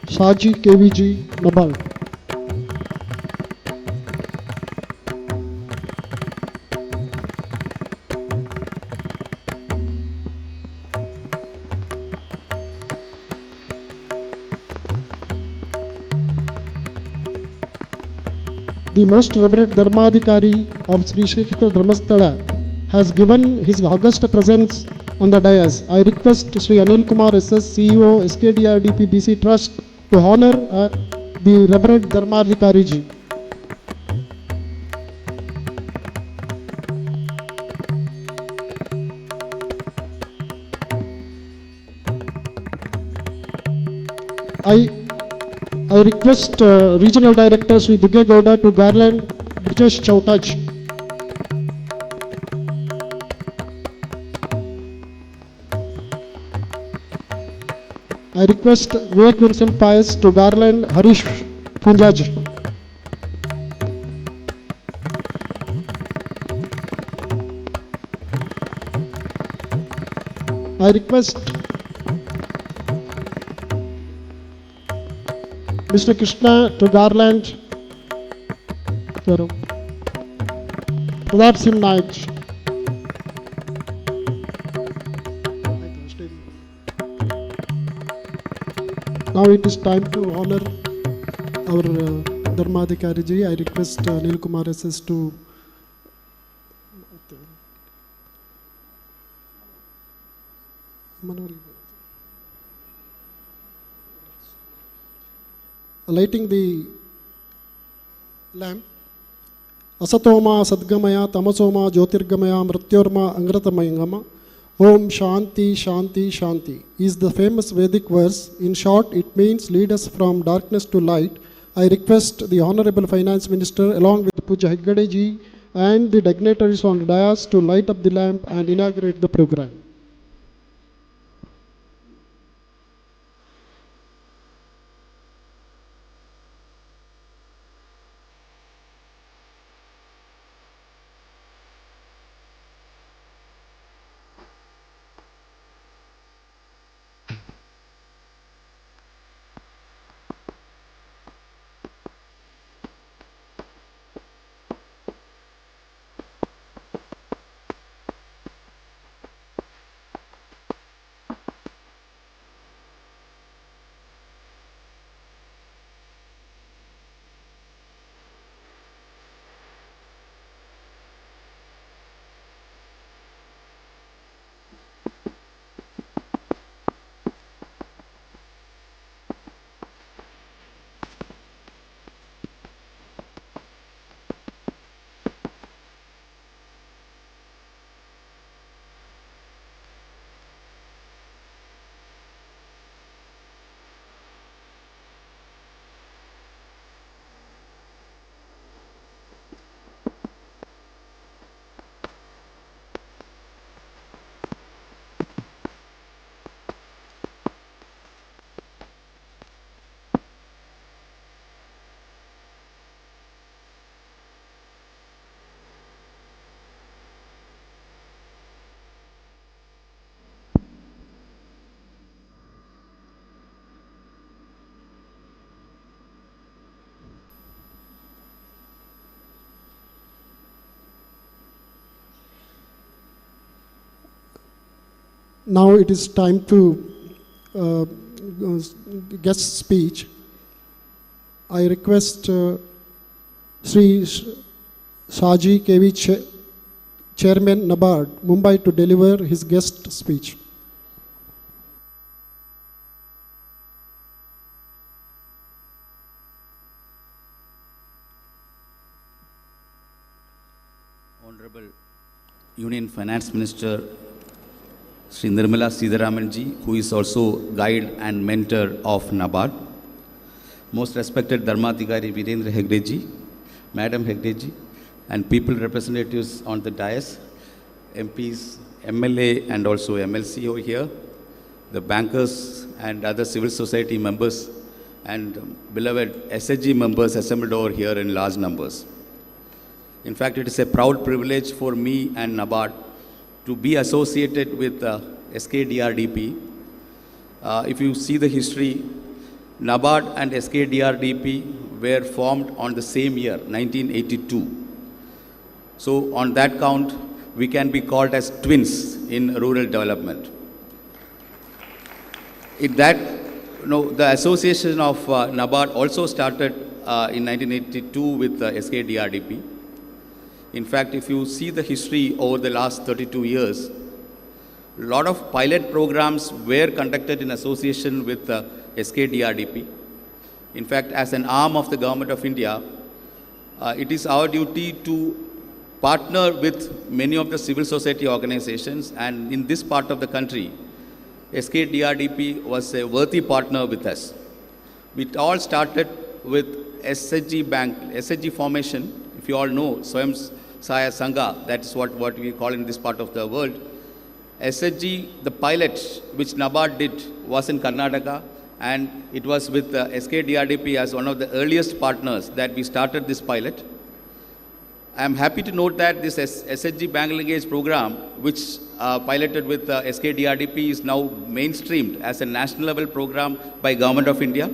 Shaji KVG Nabal. The most revered Dharmadhikari of Sri Kshetra Dharmasthala has given his august presence on the dais. I request Sri Anil Kumar SS, CEO, SKDRDP BC Trust, to honor the revered Dharmadhikari ji. I request Regional Director Sri Dugge Gowda to garland Brijesh Chautaj. I request Vivek Vincent Pius to garland Harish Punjaj. I request Mr. Krishna to garland Pradap Singh Naik. Now it is time to honor our Dharmadhikari ji. I request Anil Kumar SS to lighting the lamp. Asatoma Sadgamaya Tamasoma Jyotirgamaya Mrityorma Angratamayangama. Om Shanti Shanti Shanti is the famous Vedic verse. In short, it means lead us from darkness to light. I request the Honorable Finance Minister along with Puja Heggade ji and the dignitaries on the dais to light up the lamp and inaugurate the program. Now it is time to guest speech. I request Sri Shaji KV Chairman NABARD, Mumbai, to deliver his guest speech. Honorable Union Finance Minister Sri Nirmala Sitharaman ji, who is also guide and mentor of NABARD. Most respected Dharmadhikari Virendra Hegde ji, Madam Hegde ji, and people representatives on the dais, MPs, MLA and also MLC over here, the bankers and other civil society members and beloved SHG members assembled over here in large numbers. In fact, it is a proud privilege for me and NABARD to be associated with SKDRDP. If you see the history, NABARD and SKDRDP were formed on the same year, 1982. So on that count, we can be called as twins in rural development. In that, the association of NABARD also started in 1982 with SKDRDP. In fact, if you see the history over the last 32 years, a lot of pilot programs were conducted in association with SKDRDP. In fact, as an arm of the Government of India, it is our duty to partner with many of the civil society organizations, and in this part of the country, SKDRDP was a worthy partner with us. It all started with SHG Bank, SHG formation. If you all know, Swayam Sahaya Sangha, that's what we call in this part of the world. SHG, the pilot which NABARD did was in Karnataka, and it was with SKDRDP as one of the earliest partners that we started this pilot. I am happy to note that this SHG Bank Linkage program, which piloted with SKDRDP, is now mainstreamed as a national level program by Government of India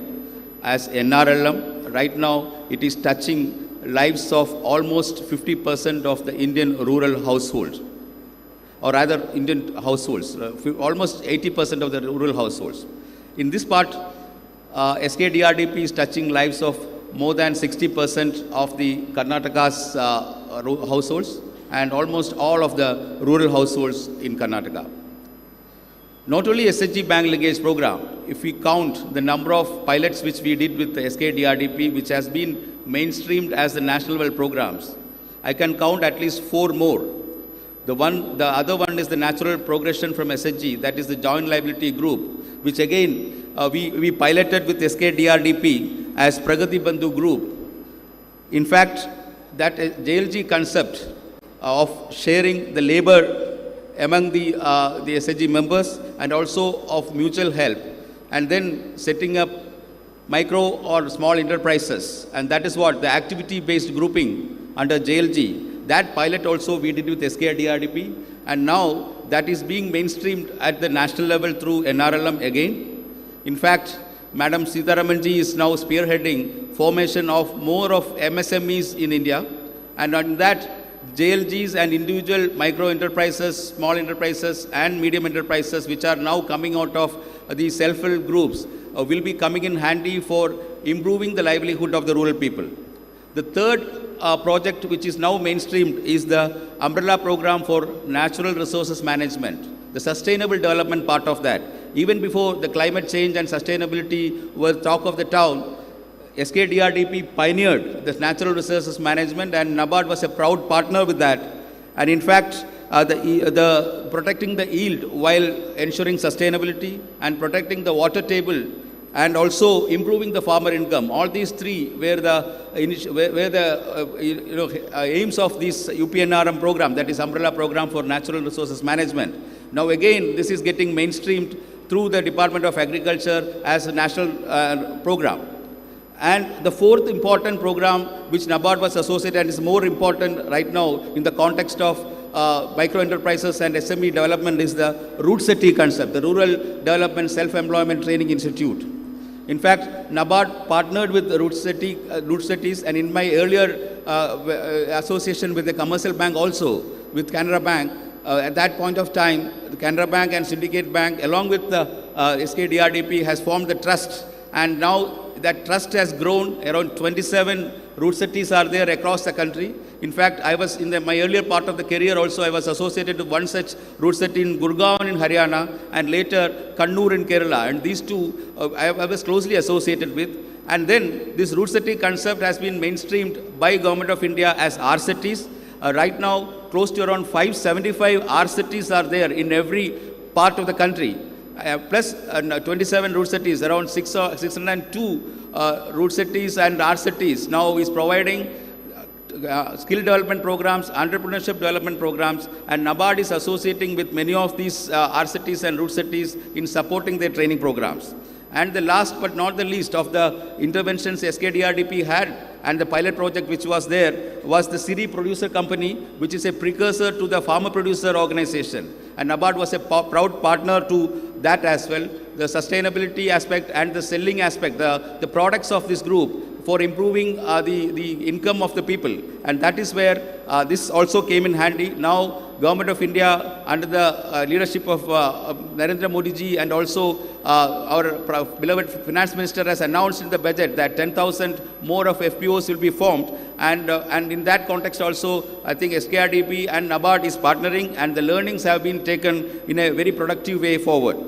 as NRLM. Right now, it is touching lives of almost 50% of the Indian rural households, or rather Indian households, almost 80% of the rural households. In this part, SKDRDP is touching lives of more than 60% of the Karnataka's households and almost all of the rural households in Karnataka. Not only SHG Bank Linkage program, if we count the number of pilots which we did with the SKDRDP, which has been mainstreamed as the national level programs, I can count at least 4 more. The other one is the natural progression from SHG, that is the joint liability group, which again we piloted with SKDRDP as Pragati Bandhu group. In fact, that JLG concept of sharing the labor among the SHG members and also of mutual help, and then setting up micro or small enterprises, and that is what the activity-based grouping under JLG. That pilot also we did with SKDRDP, and now that is being mainstreamed at the national level through NRLM again. In fact, Madam Sitharamanji is now spearheading formation of more of MSMEs in India, and on that JLGs and individual micro enterprises, small enterprises and medium enterprises which are now coming out of the self-help groups will be coming in handy for improving the livelihood of the rural people. The third project which is now mainstreamed is the umbrella program for natural resources management, the sustainable development part of that. Even before the climate change and sustainability were talk of the town, SKDRDP pioneered the natural resources management, and NABARD was a proud partner with that. And in fact, the protecting the yield while ensuring sustainability and protecting the water table and also improving the farmer income. All these three were the aims of this UPNRM program, that is umbrella program for natural resources management. Now again, this is getting mainstreamed through the Department of Agriculture as a national program. And the fourth important program which NABARD was associated and is more important right now in the context of micro enterprises and SME development is the Root City concept, the Rural Development Self-Employment Training Institute. In fact, NABARD partnered with the Root Cities, and in my earlier association with the commercial bank also, with Canara Bank, at that point of time, the Canara Bank and Syndicate Bank along with the SKDRDP has formed the trust, and now that trust has grown. Around 27 root cities are there across the country. In fact, I was in my earlier part of the career also, I was associated with one such root city in Gurgaon in Haryana and later Kannur in Kerala. And these two I was closely associated with. And then this root city concept has been mainstreamed by Government of India as R cities. Right now, close to around 575 R cities are there in every part of the country. Plus 27 root cities, around 602 root cities and R cities now is providing skill development programs, entrepreneurship development programs, and NABARD is associating with many of these RCTs and root cities in supporting their training programs. And the last but not the least of the interventions SKDRDP had and the pilot project which was there was the Shree producer company, which is a precursor to the farmer producer organization. And NABARD was a proud partner to that as well. The sustainability aspect and the selling aspect, the products of this group for improving the income of the people. And that is where this also came in handy. Now, Government of India, under the leadership of Narendra Modi ji, and also our beloved Finance Minister has announced in the budget that 10,000 more of FPOs will be formed. And in that context also, I think SKRDP and NABARD is partnering, and the learnings have been taken in a very productive way forward.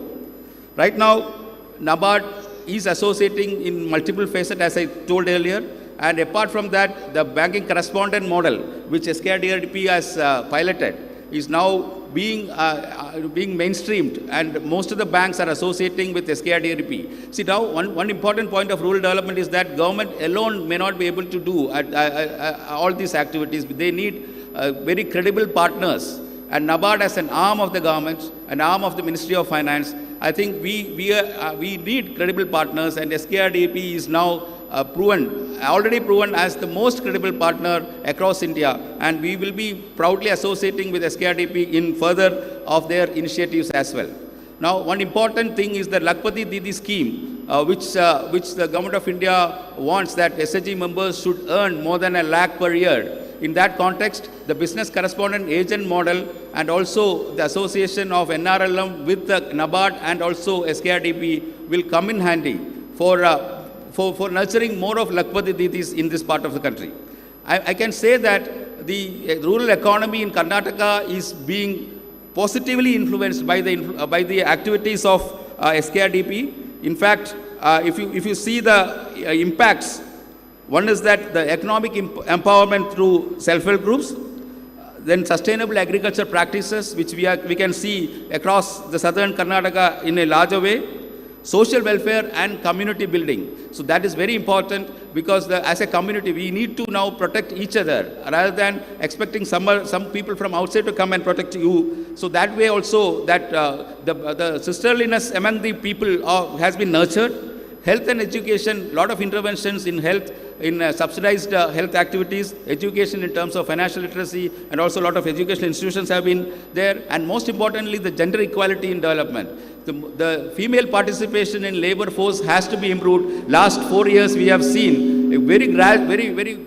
Right now, NABARD is associating in multiple facets, as I told earlier. And apart from that, the banking correspondent model, which SKRDP has piloted, is now being mainstreamed, and most of the banks are associating with SKRDP. See, now one important point of rural development is that government alone may not be able to do all these activities. They need very credible partners. And NABARD as an arm of the government, an arm of the Ministry of Finance, I think we need credible partners, and SKRDP is now already proven as the most credible partner across India, and we will be proudly associating with SKRDP in further of their initiatives as well. Now, one important thing is the Lakpati Didi scheme, which the Government of India wants that SHG members should earn more than ₹1 lakh per year. In that context, the business correspondent agent model and also the association of NRLM with the NABARD and also SKRDP will come in handy for nurturing more of Lakpati Didis in this part of the country. I can say that the rural economy in Karnataka is being positively influenced by the activities of SKRDP. In fact, if you see the impacts, one is that the economic empowerment through self-help groups, then sustainable agriculture practices, which we can see across the southern Karnataka in a larger way, social welfare and community building. So that is very important, because as a community, we need to now protect each other rather than expecting some people from outside to come and protect you. So that way also, that the sisterliness among the people has been nurtured. Health and education, lot of interventions in health, in subsidized health activities, education in terms of financial literacy, and also a lot of educational institutions have been there. And most importantly, the gender equality in development. The female participation in labor force has to be improved. Last 4 years, we have seen a very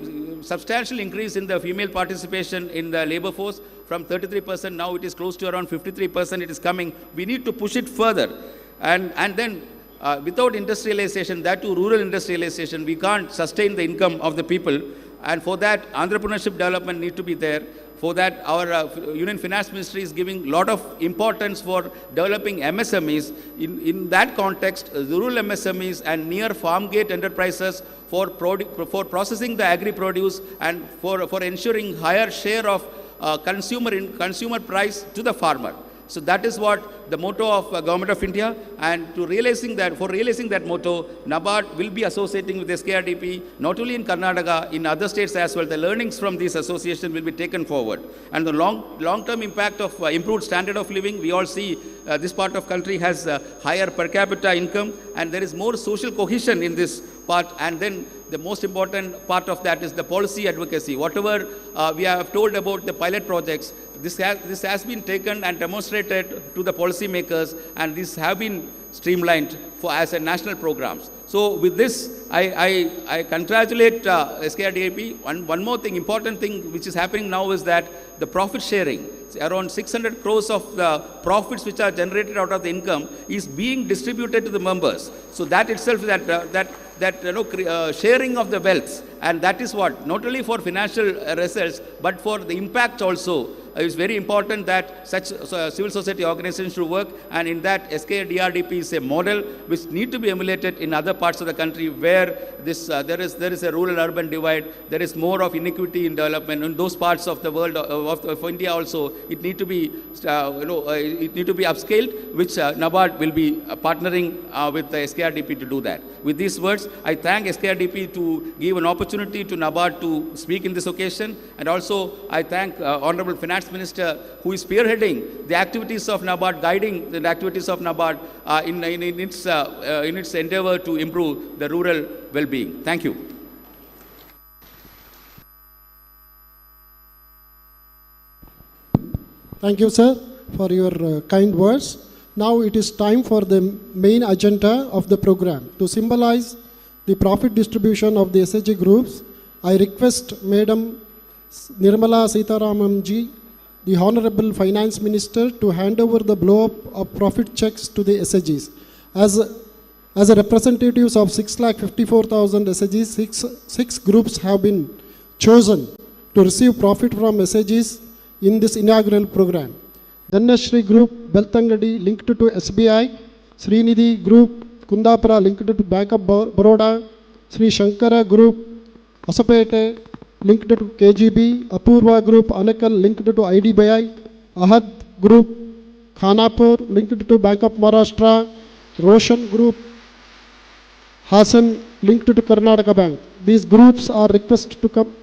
substantial increase in the female participation in the labor force. From 33%, now it is close to around 53%. It is coming. We need to push it further. And then, without industrialization, that too rural industrialization, we can't sustain the income of the people. And for that, entrepreneurship development need to be there. For that, our Union Finance Ministry is giving a lot of importance for developing MSMEs. In that context, rural MSMEs and near farm gate enterprises for processing the agri-produce and for ensuring higher share of consumer price to the farmer. So that is what the motto of Government of India, and for realizing that motto, NABARD will be associating with SKRDP, not only in Karnataka, in other states as well. The learnings from this association will be taken forward. And the long-term impact of improved standard of living, we all see this part of country has higher per capita income, and there is more social cohesion in this part. And then the most important part of that is the policy advocacy. Whatever we have told about the pilot projects, this has been taken and demonstrated to the policymakers, and these have been streamlined as a national programs. So with this, I congratulate SKRDP. One more thing, important thing which is happening now is that the profit sharing, around 600 crores of the profits which are generated out of the income is being distributed to the members. So that itself, sharing of the wealth, and that is what, not only for financial results, but for the impact also. it's very important that such civil society organizations should work, and in that SKDRDP is a model which need to be emulated in other parts of the country where this there is a rural-urban divide, there is more of inequity in development. In those parts of the world, of India also, it need to be, it need to be upscaled, which NABARD will be partnering with the SKRDP to do that. With these words, I thank SKRDP to give an opportunity to NABARD to speak in this occasion, and also I thank Honorable Finance Minister, who is spearheading the activities of NABARD, guiding the activities of NABARD in its endeavor to improve the rural well-being. Thank you. Thank you, sir, for your kind words. Now it is time for the main agenda of the program. To symbolize the profit distribution of the SHG groups, I request Madam Nirmala Sitharaman ji, the Honorable Finance Minister, to hand over the blow-up of profit checks to the SHGs. As a representatives of 6,54,000 SHGs, six groups have been chosen to receive profit from SHGs in this inaugural program. Dharmasthala Group, Beltangadi, linked to SBI, Sreenidhi Group, Kundapura, linked to Bank of Baroda, Sri Shankara Group, Asapete, linked to KGB, Apurva Group, Anakal, linked to IDBI, Ahad Group, Khanapur, linked to Bank of Maharashtra, Roshan Group, Hassan, linked to Karnataka Bank. These groups are requested to come.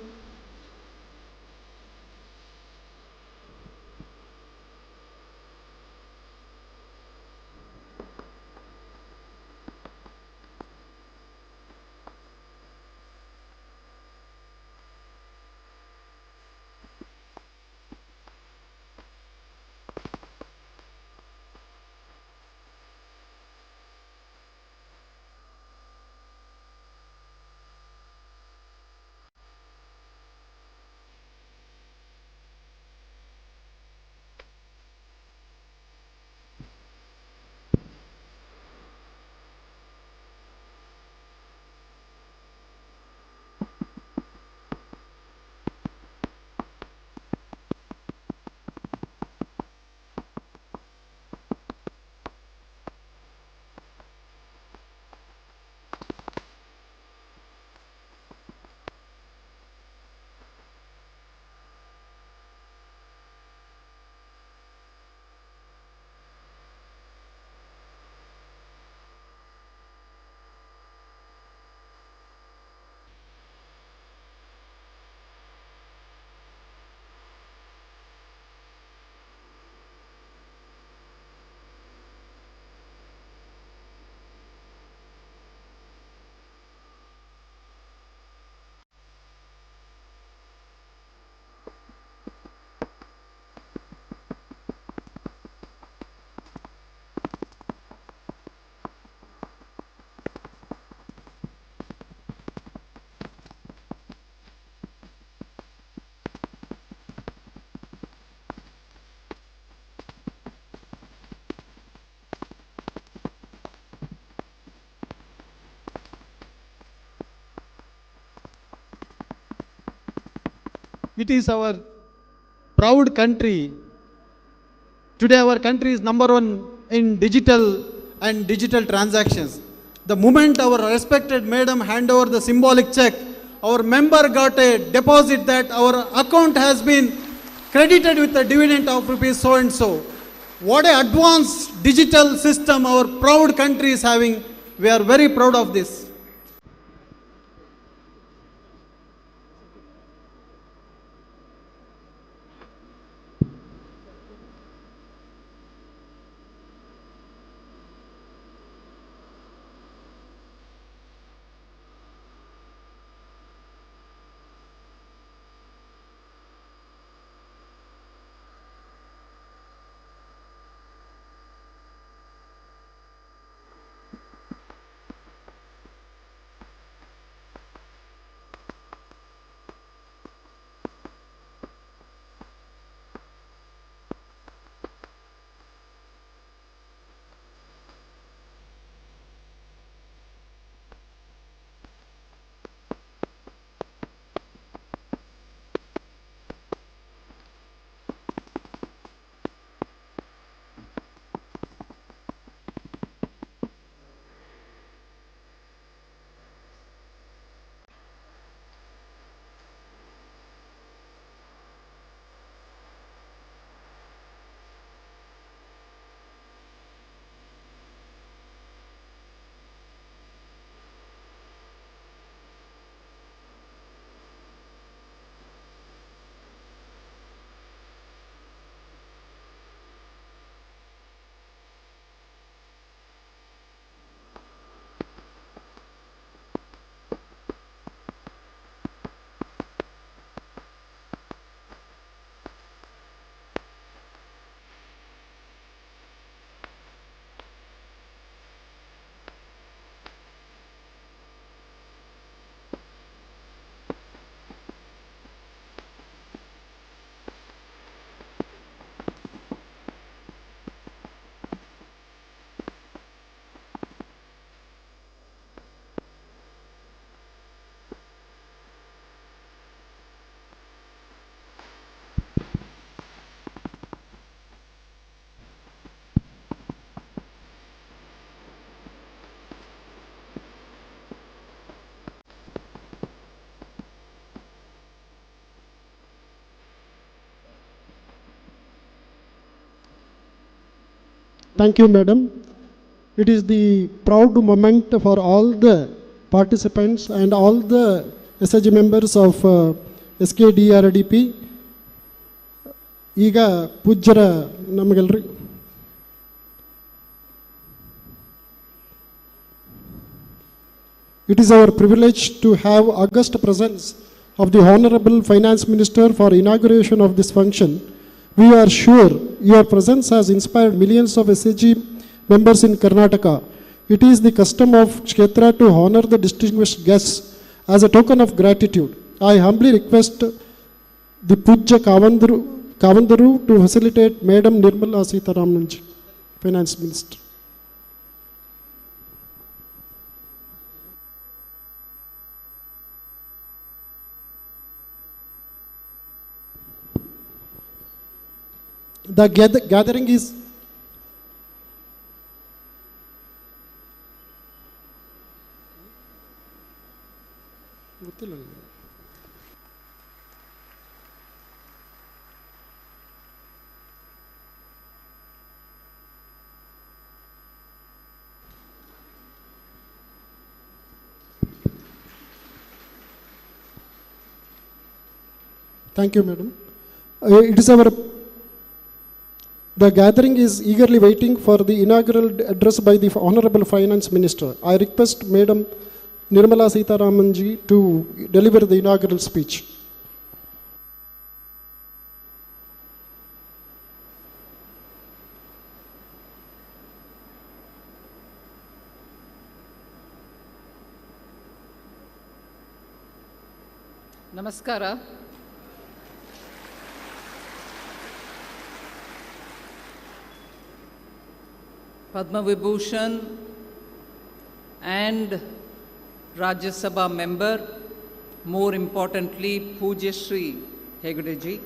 It is our proud country. Today our country is number one in digital and digital transactions. The moment our respected madam hand over the symbolic check, our member got a deposit that our account has been credited with a dividend of rupees so and so. What an advanced digital system our proud country is having. We are very proud of this. Thank you, madam. It is the proud moment for all the participants and all the SHG members of SKDRDP. ಈಗ ಪೂಜ್ಯರ ನಮಗೆಲ್ಲರಿ it is our privilege to have august presence of the Honorable Finance Minister for inauguration of this function. We are sure your presence has inspired millions of SHG members in Karnataka. It is the custom of Kshera to honor the distinguished guests as a token of gratitude. I humbly request the Pujya Kavandaru to facilitate Madam Nirmala Sitharamanji, Finance Minister. The gathering is Thank you, madam. The gathering is eagerly waiting for the inaugural address by the Honorable Finance Minister. I request Madam Nirmala Sitharamanji to deliver the inaugural speech. Namaskara. Padma Vibhushan and Rajya Sabha member, more importantly, Pujya Shree Hegadeji.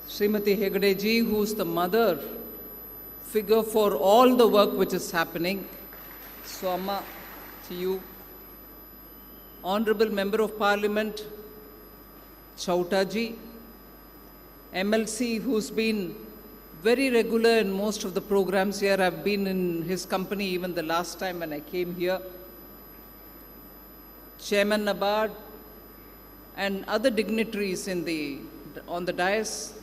Srimati Hegadeji, who is the mother figure for all the work which is happening. So, Amma, to you. Honorable Member of Parliament, Chautaji, MLC, who's been very regular in most of the programs here. I've been in his company even the last time when I came here. Chairman Nabard and other dignitaries on the dais.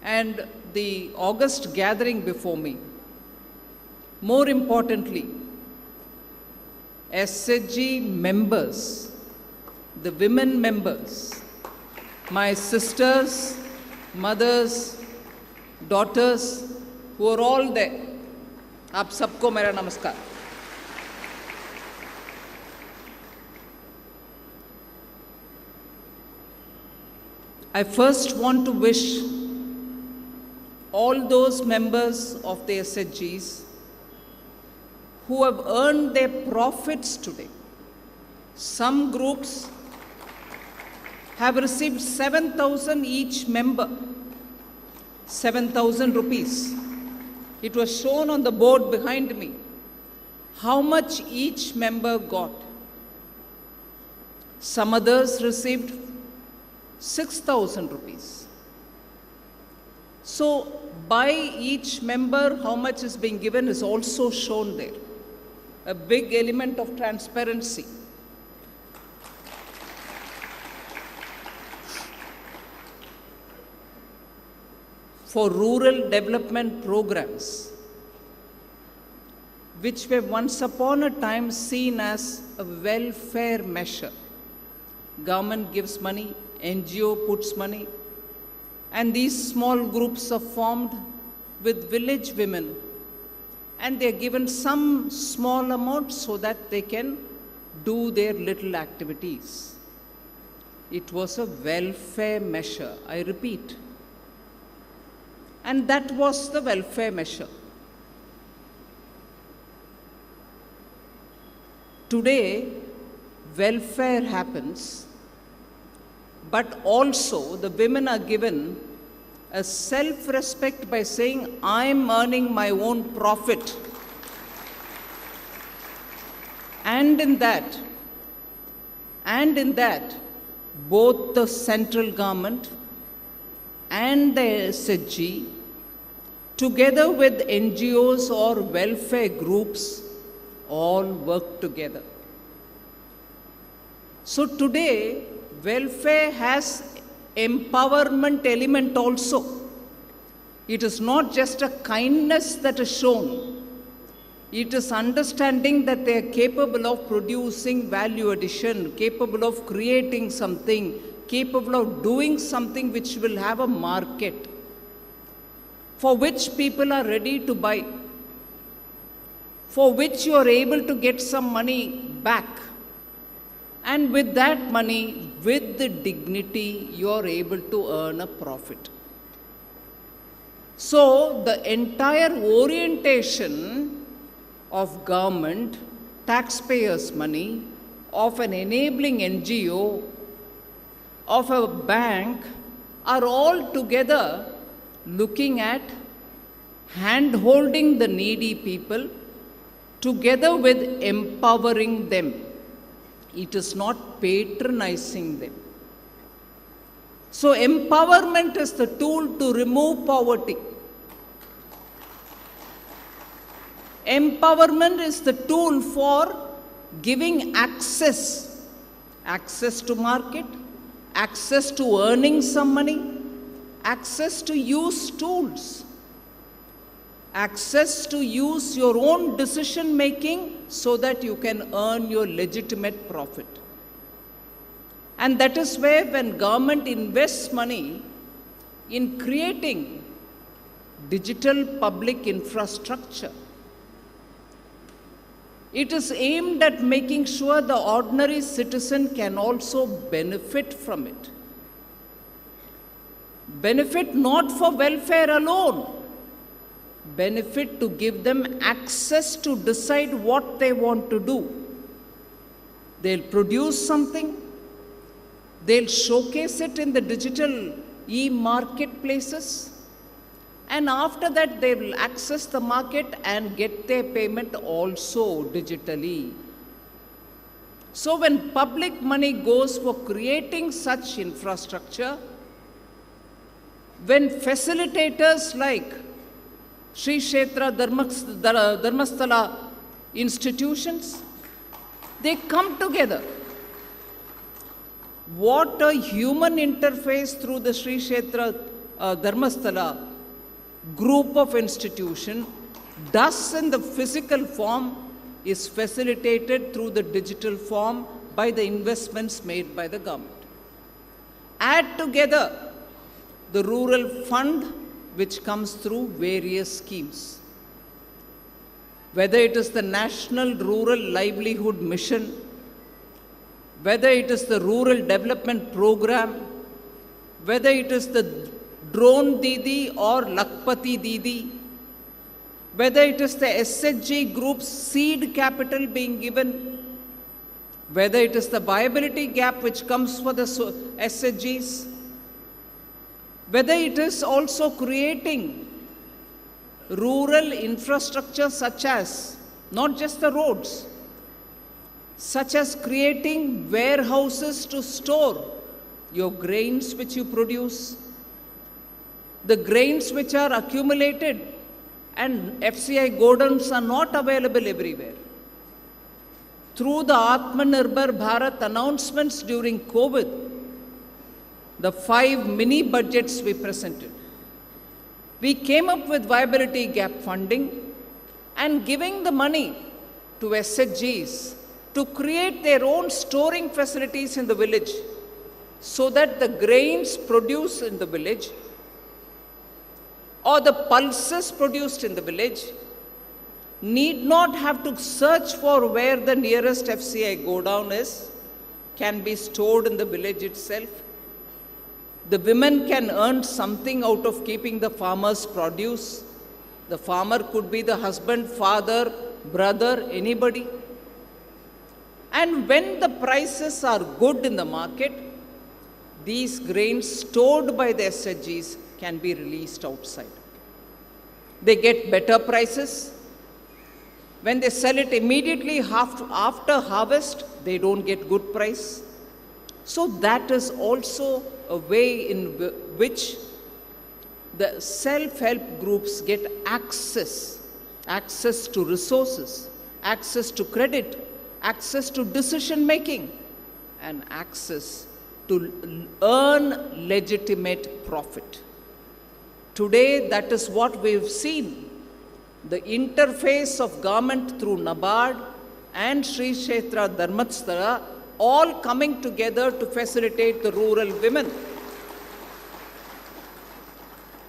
And the August gathering before me. More importantly, SHG members, the women members, my sisters, mothers, daughters, who are all there. आप सबको मेरा नमस्कार. I first want to wish all those members of the SHGs who have earned their profits today. Some groups have received 7,000 each member, 7,000 rupees. It was shown on the board behind me how much each member got. Some others received 6,000 rupees. So by each member how much is being given is also shown there. A big element of transparency. For rural development programs, which were once upon a time seen as a welfare measure. Government gives money, NGO puts money, and these small groups are formed with village women, and they are given some small amount so that they can do their little activities. It was a welfare measure, I repeat. And that was the welfare measure. Today, welfare happens, but also the women are given a self-respect by saying, I'm earning my own profit. And in that, both the central government and the SHG, together with NGOs or welfare groups, all work together. So today, welfare has empowerment element also. It is not just a kindness that is shown. It is understanding that they are capable of producing value addition, capable of creating something, capable of doing something which will have a market, for which people are ready to buy, for which you are able to get some money back. And with that money, with the dignity, you are able to earn a profit. So the entire orientation of government, taxpayers' money, of an enabling NGO, of a bank, are all together looking at hand-holding the needy people together with empowering them. It is not patronizing them. So empowerment is the tool to remove poverty. Empowerment is the tool for giving access to market, access to earning some money, access to use tools, access to use your own decision making so that you can earn your legitimate profit. And that is where, when government invests money in creating digital public infrastructure, it is aimed at making sure the ordinary citizen can also benefit from it. Benefit not for welfare alone, benefit to give them access to decide what they want to do. They'll produce something, they'll showcase it in the digital e-marketplaces, and after that they will access the market and get their payment also digitally. So when public money goes for creating such infrastructure, when facilitators like Shree Dharmasthala institutions, they come together. What a human interface through the Shree Dharmasthala group of institution does in the physical form is facilitated through the digital form by the investments made by the government. Add together the rural fund which comes through various schemes. Whether it is the National Rural Livelihood Mission, whether it is the Rural Development Program, whether it is the Drone Didi or Lakpati Didi, whether it is the SHG group's seed capital being given, whether it is the viability gap which comes for the SHGs, whether it is also creating rural infrastructure such as, not just the roads, such as creating warehouses to store your grains which you produce, the grains which are accumulated and FCI godowns are not available everywhere. Through the Atmanirbhar Bharat announcements during COVID, the 5 mini budgets we presented, we came up with viability gap funding and giving the money to SHGs to create their own storing facilities in the village so that the grains produced in the village or the pulses produced in the village need not have to search for where the nearest FCI godown is, can be stored in the village itself. The women can earn something out of keeping the farmer's produce. The farmer could be the husband, father, brother, anybody. And when the prices are good in the market, these grains stored by the SHGs can be released outside. They get better prices. When they sell it immediately after harvest, they don't get good price. So that is also a way in which the self-help groups get access to resources, access to credit, access to decision making, and access to earn legitimate profit. Today, that is what we've seen. The interface of government through NABARD and Shree Kshetra Dharmasthala all coming together to facilitate the rural women.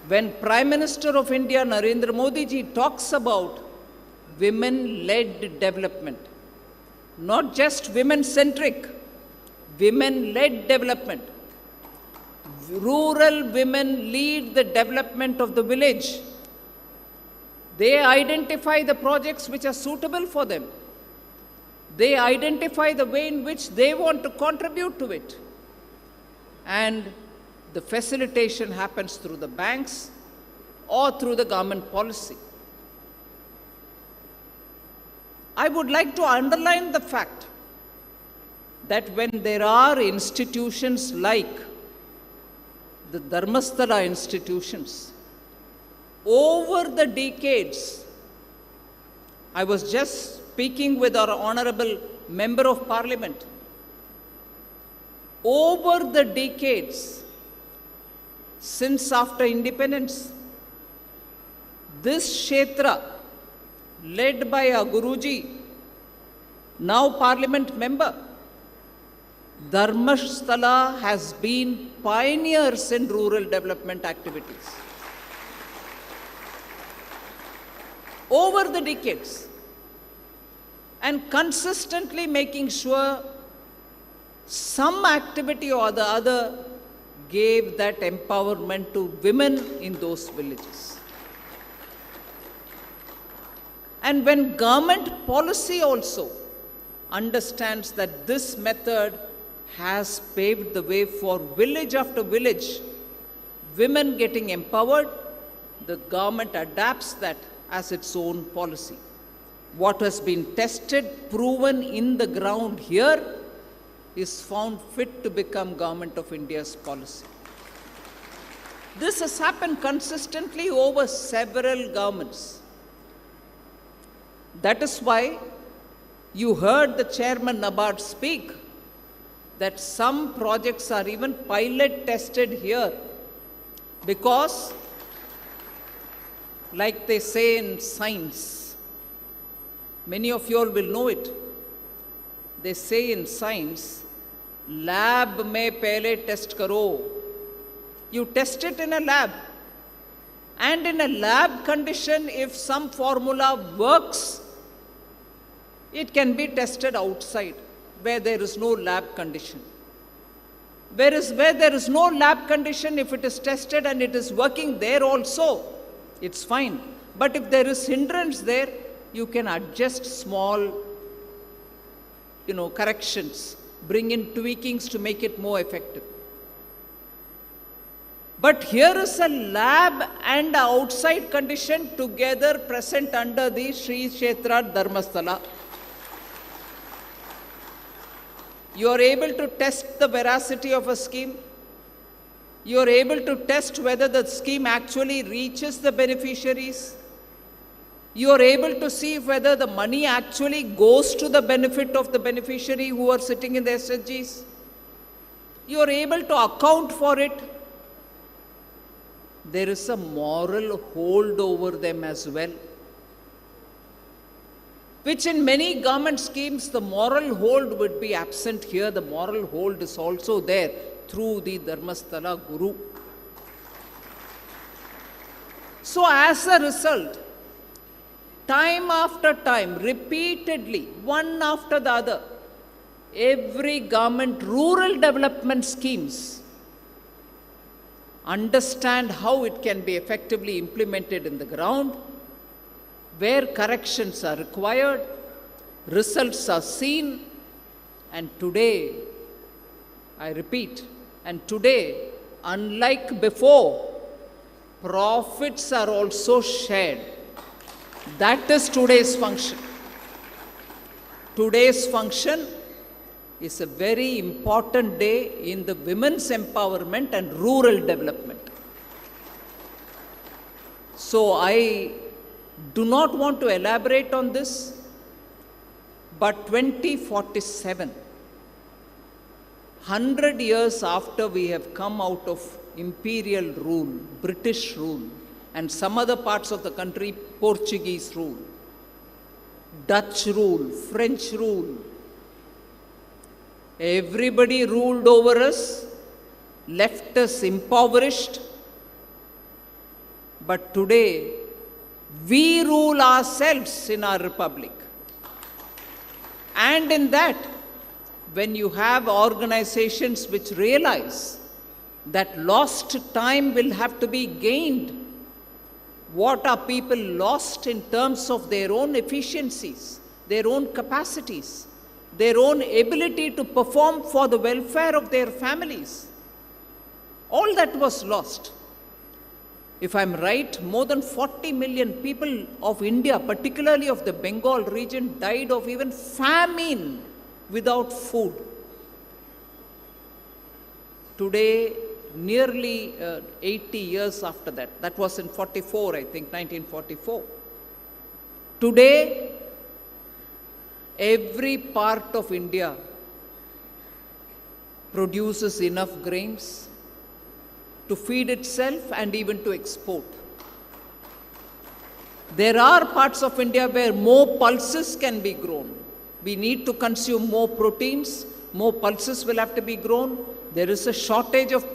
When Prime Minister of India, Narendra Modi ji, talks about women-led development, not just women-centric, women-led development. Rural women lead the development of the village. They identify the projects which are suitable for them. They identify the way in which they want to contribute to it. And the facilitation happens through the banks or through the government policy. I would like to underline the fact that when there are institutions like the Dharmasthala institutions, over the decades, I was just speaking with our Honorable Member of Parliament, over the decades, since after independence, this Kshetra, led by our Guruji, now Parliament member, Dharmasthala has been pioneers in rural development activities. Over the decades, and consistently making sure some activity or the other gave that empowerment to women in those villages. And when government policy also understands that this method has paved the way for village after village, women getting empowered, the government adapts that as its own policy. What has been tested, proven in the ground here, is found fit to become Government of India's policy. This has happened consistently over several governments. That is why you heard the Chairman NABARD speak that some projects are even pilot tested here, because, like they say in science, many of you all will know it. They say in science, lab mein pehle test karo. You test it in a lab. And in a lab condition, if some formula works, it can be tested outside, where there is no lab condition. Whereas where there is no lab condition, if it is tested and it is working there also, it's fine. But if there is hindrance there, you can adjust small, corrections, bring in tweakings to make it more effective. But here is a lab and a outside condition together present under the Shree Kshetra Dharmasthala. You are able to test the veracity of a scheme. You are able to test whether the scheme actually reaches the beneficiaries. You are able to see whether the money actually goes to the benefit of the beneficiary who are sitting in the SHGs. You are able to account for it. There is a moral hold over them as well, which in many government schemes the moral hold would be absent. Here the moral hold is also there through the Dharmasthala Guru. So as a result, time after time, repeatedly, one after the other, every government rural development schemes understand how it can be effectively implemented in the ground, where corrections are required, results are seen, and today, I repeat, and today, unlike before, profits are also shared. That is today's function. Today's function is a very important day in the women's empowerment and rural development. So I do not want to elaborate on this, but 2047, 100 years after we have come out of imperial rule, British rule, and some other parts of the country, Portuguese rule, Dutch rule, French rule, everybody ruled over us, left us impoverished, but today we rule ourselves in our republic. And in that, when you have organizations which realize that lost time will have to be gained, what are people lost in terms of their own efficiencies, their own capacities, their own ability to perform for the welfare of their families? All that was lost. If I'm right, more than 40 million people of India, particularly of the Bengal region, died of even famine without food. Today, nearly 80 years after that, that was in 44, I think, 1944. Today, every part of India produces enough grains to feed itself and even to export. There are parts of India where more pulses can be grown. We need to consume more proteins, more pulses will have to be grown. There is a shortage of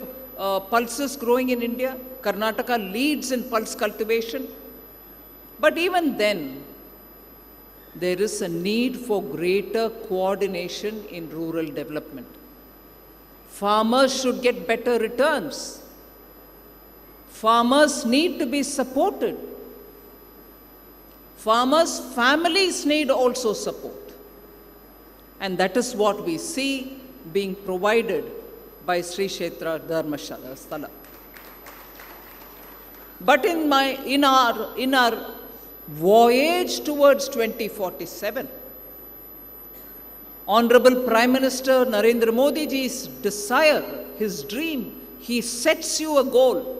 pulses growing in India. Karnataka leads in pulse cultivation. But even then, there is a need for greater coordination in rural development. Farmers should get better returns. Farmers need to be supported. Farmers' families need also support. And that is what we see being provided by Sri Kshetra Dharmasthala. But in our voyage towards 2047, Honorable Prime Minister Narendra Modi ji's desire, his dream, he sets you a goal.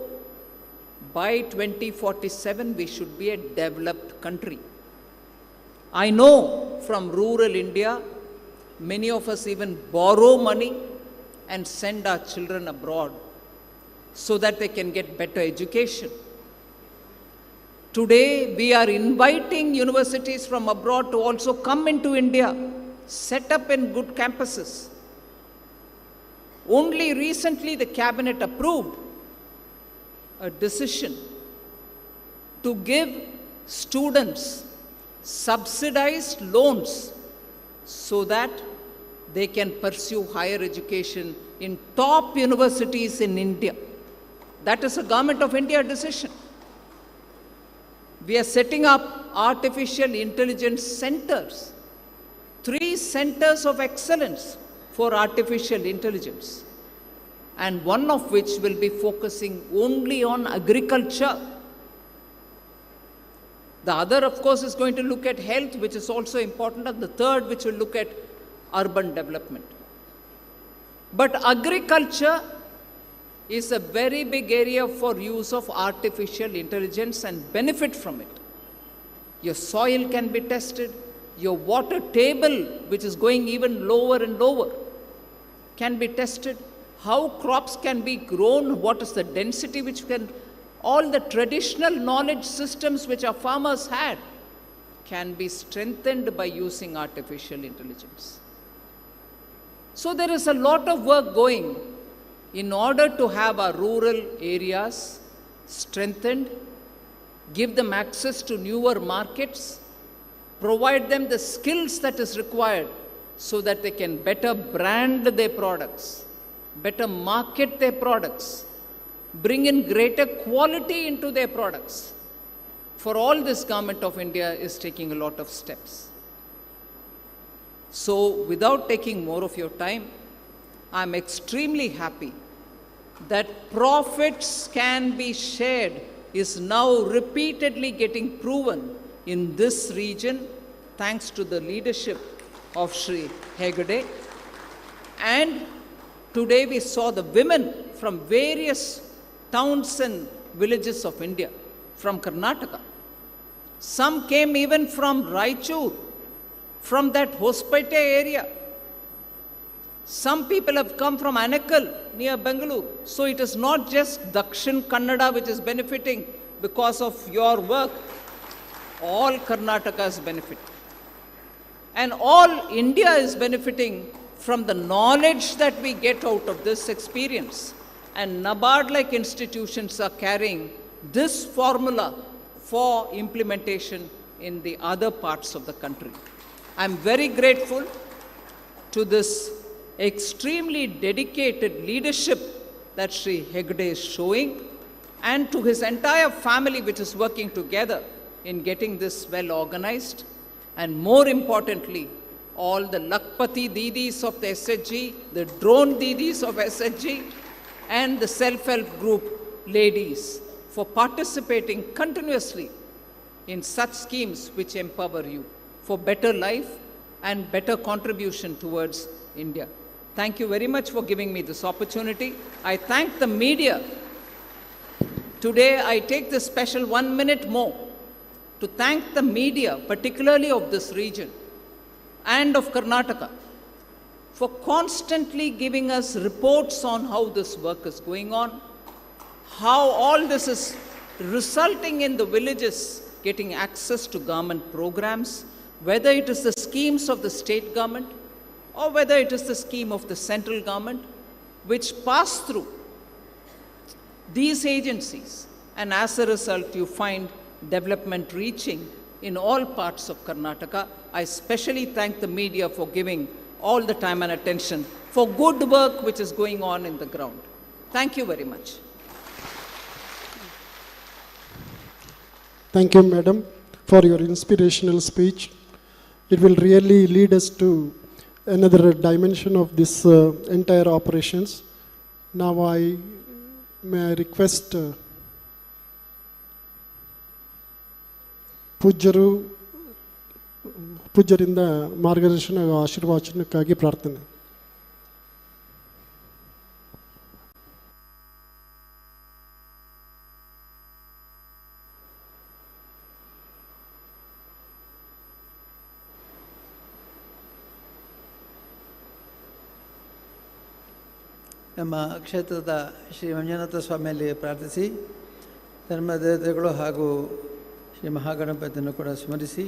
By 2047, we should be a developed country. I know from rural India, many of us even borrow money and send our children abroad so that they can get better education. Today, we are inviting universities from abroad to also come into India, set up in good campuses. Only recently, the cabinet approved a decision to give students subsidized loans so that they can pursue higher education in top universities in India. That is a Government of India decision. We are setting up artificial intelligence centers, 3 centers of excellence for artificial intelligence, and one of which will be focusing only on agriculture. The other, of course, is going to look at health, which is also important, and the third, which will look at urban development. But agriculture is a very big area for use of artificial intelligence and benefit from it. Your soil can be tested, your water table, which is going even lower and lower, can be tested. How crops can be grown, what is the density which can, all the traditional knowledge systems which our farmers had can be strengthened by using artificial intelligence. So there is a lot of work going in order to have our rural areas strengthened, give them access to newer markets, provide them the skills that is required so that they can better brand their products, better market their products, bring in greater quality into their products. For all this, Government of India is taking a lot of steps. So without taking more of your time, I'm extremely happy that profits can be shared is now repeatedly getting proven in this region thanks to the leadership of Shree Hegde. And today we saw the women from various towns and villages of India, from Karnataka. Some came even from Raichur, from that Hospete area. Some people have come from Anekal, near Bengaluru. So it is not just Dakshin Kannada which is benefiting because of your work. All Karnataka is benefiting. And all India is benefiting from the knowledge that we get out of this experience. And NABARD-like institutions are carrying this formula for implementation in the other parts of the country. I'm very grateful to this extremely dedicated leadership that Sri Hegde is showing, and to his entire family which is working together in getting this well organized, and more importantly, all the Lakpati Didis of the SHG, the drone Didis of SHG, and the self-help group ladies for participating continuously in such schemes which empower you for better life and better contribution towards India. Thank you very much for giving me this opportunity. I thank the media. Today I take this special 1 minute more to thank the media, particularly of this region and of Karnataka, for constantly giving us reports on how this work is going on, how all this is resulting in the villages getting access to government programs, whether it is the schemes of the state government or whether it is the scheme of the central government, which pass through these agencies. And as a result, you find development reaching in all parts of Karnataka. I especially thank the media for giving all the time and attention for good work which is going on in the ground. Thank you very much. Thank you, Madam, for your inspirational speech. It will really lead us to another dimension of this entire operations. Now may I request ಪೂಜ್ಯರಿಂದ ಮಾರ್ಗದರ್ಶನ ಆಶೀರ್ವಚನಕ್ಕಾಗಿ ಪ್ರಾರ್ಥನೆ. ನಮ್ಮ ಕ್ಷೇತ್ರದ ಶ್ರೀ ಮಂಜುನಾಥ ಸ್ವಾಮಿಯಲ್ಲಿ ಪ್ರಾರ್ಥಿಸಿ, ಧರ್ಮದೇವತೆಗಳು ಹಾಗೂ ಶ್ರೀ ಮಹಾಗಣಪತಿಯನ್ನು ಕೂಡ ಸ್ಮರಿಸಿ,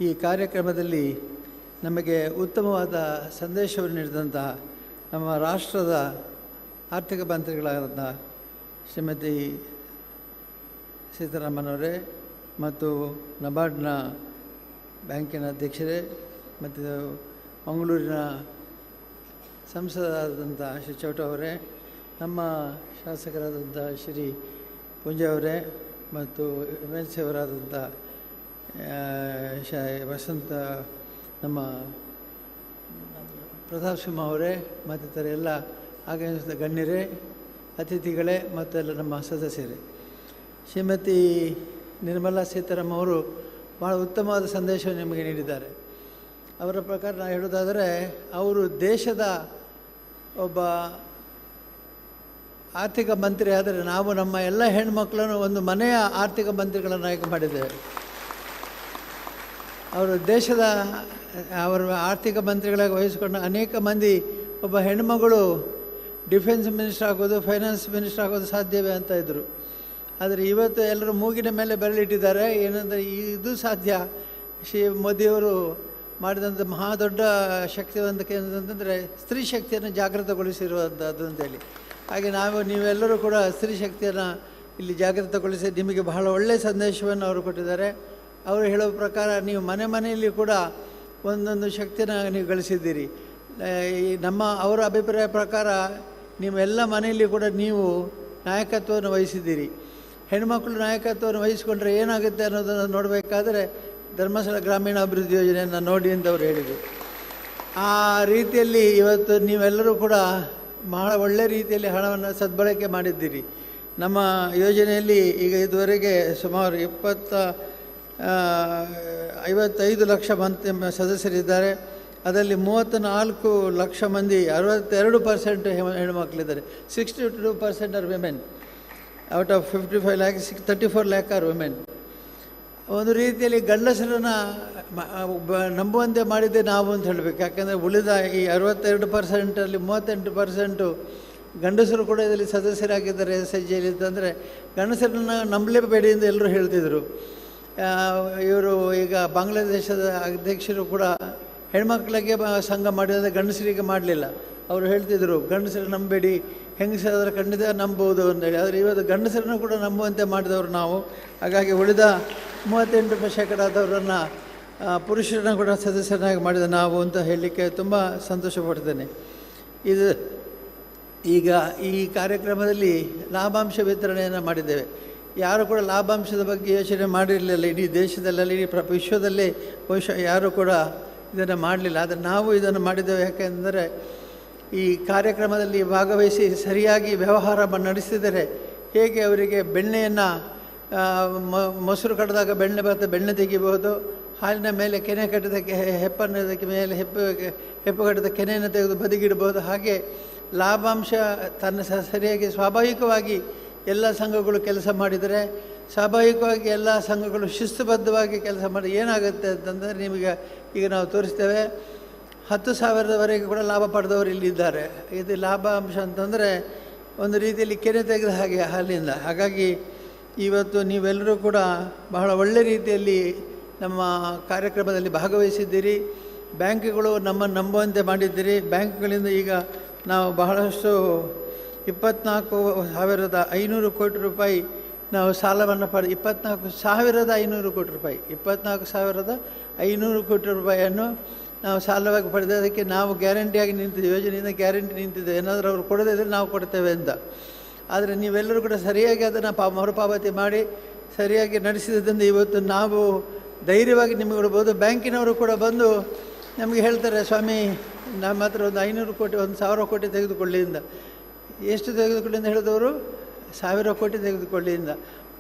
ಈ ಕಾರ್ಯಕ್ರಮದಲ್ಲಿ ನಮಗೆ ಉತ್ತಮವಾದ ಸಂದೇಶವನ್ನು ನೀಡಿದಂಥ ನಮ್ಮ ರಾಷ್ಟ್ರದ ಆರ್ಥಿಕ ಮಂತ್ರಿಗಳಾದ ಶ್ರೀಮತಿ ಸೀತಾರಾಮನವರೇ ಮತ್ತು ನಬಾರ್ಡ್ನ ಬ್ಯಾಂಕಿನ ಅಧ್ಯಕ್ಷರೇ ಮತ್ತು ಮಂಗಳೂರಿನ ಸಂಸದರಾದಂಥ ಶ್ರೀ ಚೌಟ ಅವರೇ, ನಮ್ಮ ಶಾಸಕರಾದಂಥ ಶ್ರೀ ಪುಂಜ ಅವರೇ ಮತ್ತು MLC ಅವರಾದಂಥ ವಸಂತ, ನಮ್ಮ ಪ್ರತಾಪ್ ಸಿಂಹ ಅವರೇ ಮತ್ತಿತರ ಎಲ್ಲ ಆಗಮಿಸಿದ ಗಣ್ಯರೇ, ಅತಿಥಿಗಳೇ ಮತ್ತು ಎಲ್ಲ ನಮ್ಮ ಸದಸ್ಯರೇ, ಶ್ರೀಮತಿ ನಿರ್ಮಲಾ ಸೀತಾರಾಮನ್ ಅವರು ಭಾಳ ಉತ್ತಮವಾದ ಸಂದೇಶವನ್ನು ನಿಮಗೆ ನೀಡಿದ್ದಾರೆ. ಅವರ ಪ್ರಕಾರ ನಾನು ಹೇಳೋದಾದರೆ, ಅವರು ದೇಶದ ಒಬ್ಬ ಆರ್ಥಿಕ ಮಂತ್ರಿ ಆದರೆ ನಾವು ನಮ್ಮ ಎಲ್ಲ ಹೆಣ್ಮಕ್ಳನ್ನು ಒಂದು ಮನೆಯ ಆರ್ಥಿಕ ಮಂತ್ರಿಗಳನ್ನು ಆಯ್ಕೆ ಮಾಡಿದ್ದೇವೆ. ಅವರು ದೇಶದ ಅವರ ಆರ್ಥಿಕ ಮಂತ್ರಿಗಳಾಗಿ ವಹಿಸಿಕೊಂಡ ಅನೇಕ ಮಂದಿ ಒಬ್ಬ ಹೆಣ್ಮಗಳು ಡಿಫೆನ್ಸ್ ಮಿನಿಸ್ಟರ್ ಆಗೋದು, ಫೈನಾನ್ಸ್ ಮಿನಿಸ್ಟರ್ ಆಗೋದು ಸಾಧ್ಯವೇ ಅಂತ ಇದ್ದರು. ಆದರೆ ಇವತ್ತು ಎಲ್ಲರೂ ಮೂಗಿನ ಮೇಲೆ ಬೆರಳಿಟ್ಟಿದ್ದಾರೆ. ಏನಂದರೆ ಇದು ಸಾಧ್ಯ. ಶ್ರೀ ಮೋದಿಯವರು ಮಾಡಿದಂಥ ಮಹಾ ದೊಡ್ಡ ಶಕ್ತಿವಂತಿಕೆ ಅಂತಂದರೆ ಸ್ತ್ರೀ ಶಕ್ತಿಯನ್ನು ಜಾಗೃತಗೊಳಿಸಿರುವಂಥದ್ದು ಅಂತೇಳಿ. ಹಾಗೆ ನೀವೆಲ್ಲರೂ ಕೂಡ ಸ್ತ್ರೀ ಶಕ್ತಿಯನ್ನು ಇಲ್ಲಿ ಜಾಗೃತಗೊಳಿಸಿ ನಿಮಗೆ ಬಹಳ ಒಳ್ಳೆಯ ಸಂದೇಶವನ್ನು ಅವರು ಕೊಟ್ಟಿದ್ದಾರೆ. ಅವರು ಹೇಳೋ ಪ್ರಕಾರ ನೀವು ಮನೆಯಲ್ಲಿ ಕೂಡ ಒಂದೊಂದು ಶಕ್ತಿಯನ್ನು ನೀವು ಗಳಿಸಿದ್ದೀರಿ. ಅವರ ಅಭಿಪ್ರಾಯ ಪ್ರಕಾರ ನೀವೆಲ್ಲ ಮನೆಯಲ್ಲಿ ಕೂಡ ನೀವು ನಾಯಕತ್ವವನ್ನು ವಹಿಸಿದ್ದೀರಿ. ಹೆಣ್ಮಕ್ಳು ನಾಯಕತ್ವವನ್ನು ವಹಿಸಿಕೊಂಡ್ರೆ ಏನಾಗುತ್ತೆ ಅನ್ನೋದನ್ನು ನೋಡಬೇಕಾದ್ರೆ ಧರ್ಮಸ್ಥಳ ಗ್ರಾಮೀಣ ಅಭಿವೃದ್ಧಿ ಯೋಜನೆಯನ್ನು ನೋಡಿ ಅಂತ ಅವರು ಹೇಳಿದರು. ಆ ರೀತಿಯಲ್ಲಿ ಇವತ್ತು ನೀವೆಲ್ಲರೂ ಕೂಡ ಬಹಳ ಒಳ್ಳೆಯ ರೀತಿಯಲ್ಲಿ ಹಣವನ್ನು ಸದ್ಬಳಕೆ ಮಾಡಿದ್ದೀರಿ. ನಮ್ಮ ಯೋಜನೆಯಲ್ಲಿ ಈಗ ಇದುವರೆಗೆ ಸುಮಾರು 55 ಲಕ್ಷ ಸದಸ್ಯರಿದ್ದಾರೆ. ಅದರಲ್ಲಿ 34 ಲಕ್ಷ ಮಂದಿ 62% ಹೆಣ್ಮಕ್ಳಿದ್ದಾರೆ. 62% R women. Out of 55 lakhs 34 lakh R women. ಒಂದು ರೀತಿಯಲ್ಲಿ ಗಂಡಸರನ್ನು ನಂಬುವಂತೆ ಮಾಡಿದ್ದೆ ನಾವು ಅಂತ ಹೇಳಬೇಕು. ಯಾಕೆಂದರೆ ಉಳಿದ ಈ 62%ಅಲ್ಲಿ 38% ಗಂಡಸರು ಕೂಡ ಇದರಲ್ಲಿ ಸದಸ್ಯರಾಗಿದ್ದಾರೆ SHGಯಲ್ಲಿ. ಅಂತಂದರೆ ಗಂಡಸರನ್ನು ನಂಬಲೇಬೇಡಿ ಎಂದು ಎಲ್ಲರೂ ಹೇಳ್ತಿದ್ರು. ಇವರು ಈಗ ಬಾಂಗ್ಲಾದೇಶದ ಅಧ್ಯಕ್ಷರು ಕೂಡ ಹೆಣ್ಮಕ್ಳಿಗೆ ಸಂಘ ಮಾಡಿದರೆ ಗಂಡಸರಿಗೆ ಮಾಡಲಿಲ್ಲ. ಅವರು ಹೇಳ್ತಿದ್ರು ಗಂಡಸರು ನಂಬೇಡಿ, ಹೆಂಗಸರಾದ್ರೆ ಖಂಡಿತ ನಂಬೋದು ಅಂತೇಳಿ. ಆದರೆ ಇವತ್ತು ಗಂಡಸರನ್ನು ಕೂಡ ನಂಬುವಂತೆ ಮಾಡಿದವರು ನಾವು. ಹಾಗಾಗಿ ಉಳಿದ 38% ಪುರುಷರನ್ನ ಕೂಡ ಸದಸ್ಯರನ್ನಾಗಿ ಮಾಡಿದ ನಾವು ಅಂತ ಹೇಳಲಿಕ್ಕೆ ತುಂಬ ಸಂತೋಷ ಪಡ್ತೇನೆ. ಇದು ಈಗ ಈ ಕಾರ್ಯಕ್ರಮದಲ್ಲಿ ಲಾಭಾಂಶ ವಿತರಣೆಯನ್ನು ಮಾಡಿದ್ದೇವೆ. ಯಾರು ಕೂಡ ಲಾಭಾಂಶದ ಬಗ್ಗೆ ಯೋಚನೆ ಮಾಡಿರಲಿಲ್ಲ. ಇಡೀ ದೇಶದಲ್ಲೆಲ್ಲ, ಇಡೀ ವಿಶ್ವದಲ್ಲೇ ಬಹುಶಃ ಯಾರೂ ಕೂಡ ಇದನ್ನು ಮಾಡಲಿಲ್ಲ. ಆದರೆ ನಾವು ಇದನ್ನು ಮಾಡಿದ್ದೇವೆ. ಯಾಕೆಂದರೆ ಈ ಕಾರ್ಯಕ್ರಮದಲ್ಲಿ ಭಾಗವಹಿಸಿ ಸರಿಯಾಗಿ ವ್ಯವಹಾರ ನಡೆಸಿದರೆ ಹೇಗೆ ಅವರಿಗೆ ಬೆಣ್ಣೆಯನ್ನು ಮೊಸರು ಕಟ್ಟಿದಾಗ ಬೆಣ್ಣೆ ಬರುತ್ತೆ, ಬೆಣ್ಣೆ ತೆಗಿಬಹುದು. ಹಾಲಿನ ಮೇಲೆ ಕೆನೆ ಕಟ್ಟಿದ ಹೆಪ್ಪನ್ನೋದಕ್ಕೆ ಮೇಲೆ ಹೆಪ್ಪು ಕಟ್ಟಿದ ಕೆನೆಯನ್ನು ತೆಗೆದು ಬದಿಗಿಡ್ಬೋದು. ಹಾಗೆ ಲಾಭಾಂಶ ತನ್ನ ಸರಿಯಾಗಿ ಸ್ವಾಭಾವಿಕವಾಗಿ ಎಲ್ಲ ಸಂಘಗಳು ಕೆಲಸ ಮಾಡಿದರೆ, ಸ್ವಾಭಾವಿಕವಾಗಿ ಎಲ್ಲ ಸಂಘಗಳು ಶಿಸ್ತುಬದ್ಧವಾಗಿ ಕೆಲಸ ಮಾಡಿ ಏನಾಗುತ್ತೆ ಅಂತಂದರೆ ನಿಮಗೆ ಈಗ ನಾವು ತೋರಿಸ್ತೇವೆ. 10,000ವರೆಗೆ ಕೂಡ ಲಾಭ ಪಡೆದವರು ಇಲ್ಲಿದ್ದಾರೆ. ಇದು ಲಾಭಾಂಶ ಅಂತಂದರೆ ಒಂದು ರೀತಿಯಲ್ಲಿ ಕೆನೆ ತೆಗೆದ ಹಾಗೆ ಹಾಲಿಂದ. ಹಾಗಾಗಿ ಇವತ್ತು ನೀವೆಲ್ಲರೂ ಕೂಡ ಬಹಳ ಒಳ್ಳೆ ರೀತಿಯಲ್ಲಿ ನಮ್ಮ ಕಾರ್ಯಕ್ರಮದಲ್ಲಿ ಭಾಗವಹಿಸಿದ್ದೀರಿ. ಬ್ಯಾಂಕ್ಗಳು ನಮ್ಮನ್ನು ನಂಬುವಂತೆ ಮಾಡಿದ್ದೀರಿ. ಬ್ಯಾಂಕ್ಗಳಿಂದ ಈಗ ನಾವು ಬಹಳಷ್ಟು 24,500 ಕೋಟಿ ರೂಪಾಯಿ ನಾವು ಸಾಲವನ್ನು 24,500 ಕೋಟಿ ರೂಪಾಯಿ 24,500 ಕೋಟಿ ರೂಪಾಯಿಯನ್ನು ನಾವು ಸಾಲವಾಗಿ ಪಡೆದದಕ್ಕೆ ನಾವು ಗ್ಯಾರಂಟಿಯಾಗಿ ನಿಂತಿದ್ದೇವೆ. ಯೋಜನೆಯಿಂದ ಗ್ಯಾರಂಟಿ ನಿಂತಿದೆ. ಏನಾದರೂ ಅವರು ಕೊಡದೇ ಇದ್ದರೆ ನಾವು ಕೊಡ್ತೇವೆ ಅಂತ. ಆದರೆ ನೀವೆಲ್ಲರೂ ಕೂಡ ಸರಿಯಾಗಿ ಅದನ್ನು ಮರುಪಾವತಿ ಮಾಡಿ ಸರಿಯಾಗಿ ನಡೆಸಿದ್ದರಿಂದ ಇವತ್ತು ನಾವು ಧೈರ್ಯವಾಗಿ ನಿಮಗೆ ಕೊಡ್ಬೋದು. ಬ್ಯಾಂಕಿನವರು ಕೂಡ ಬಂದು ನಮಗೆ ಹೇಳ್ತಾರೆ, ಸ್ವಾಮಿ ನಮ್ಮ ಹತ್ರ ಒಂದು 500 ಕೋಟಿ 1,000 ಕೋಟಿ ತೆಗೆದುಕೊಳ್ಳಿಯಿಂದ. ಎಷ್ಟು ತೆಗೆದುಕೊಳ್ಳಿಂದ ಹೇಳಿದವರು 1,000 ಕೋಟಿ ತೆಗೆದುಕೊಳ್ಳಿಯಿಂದ,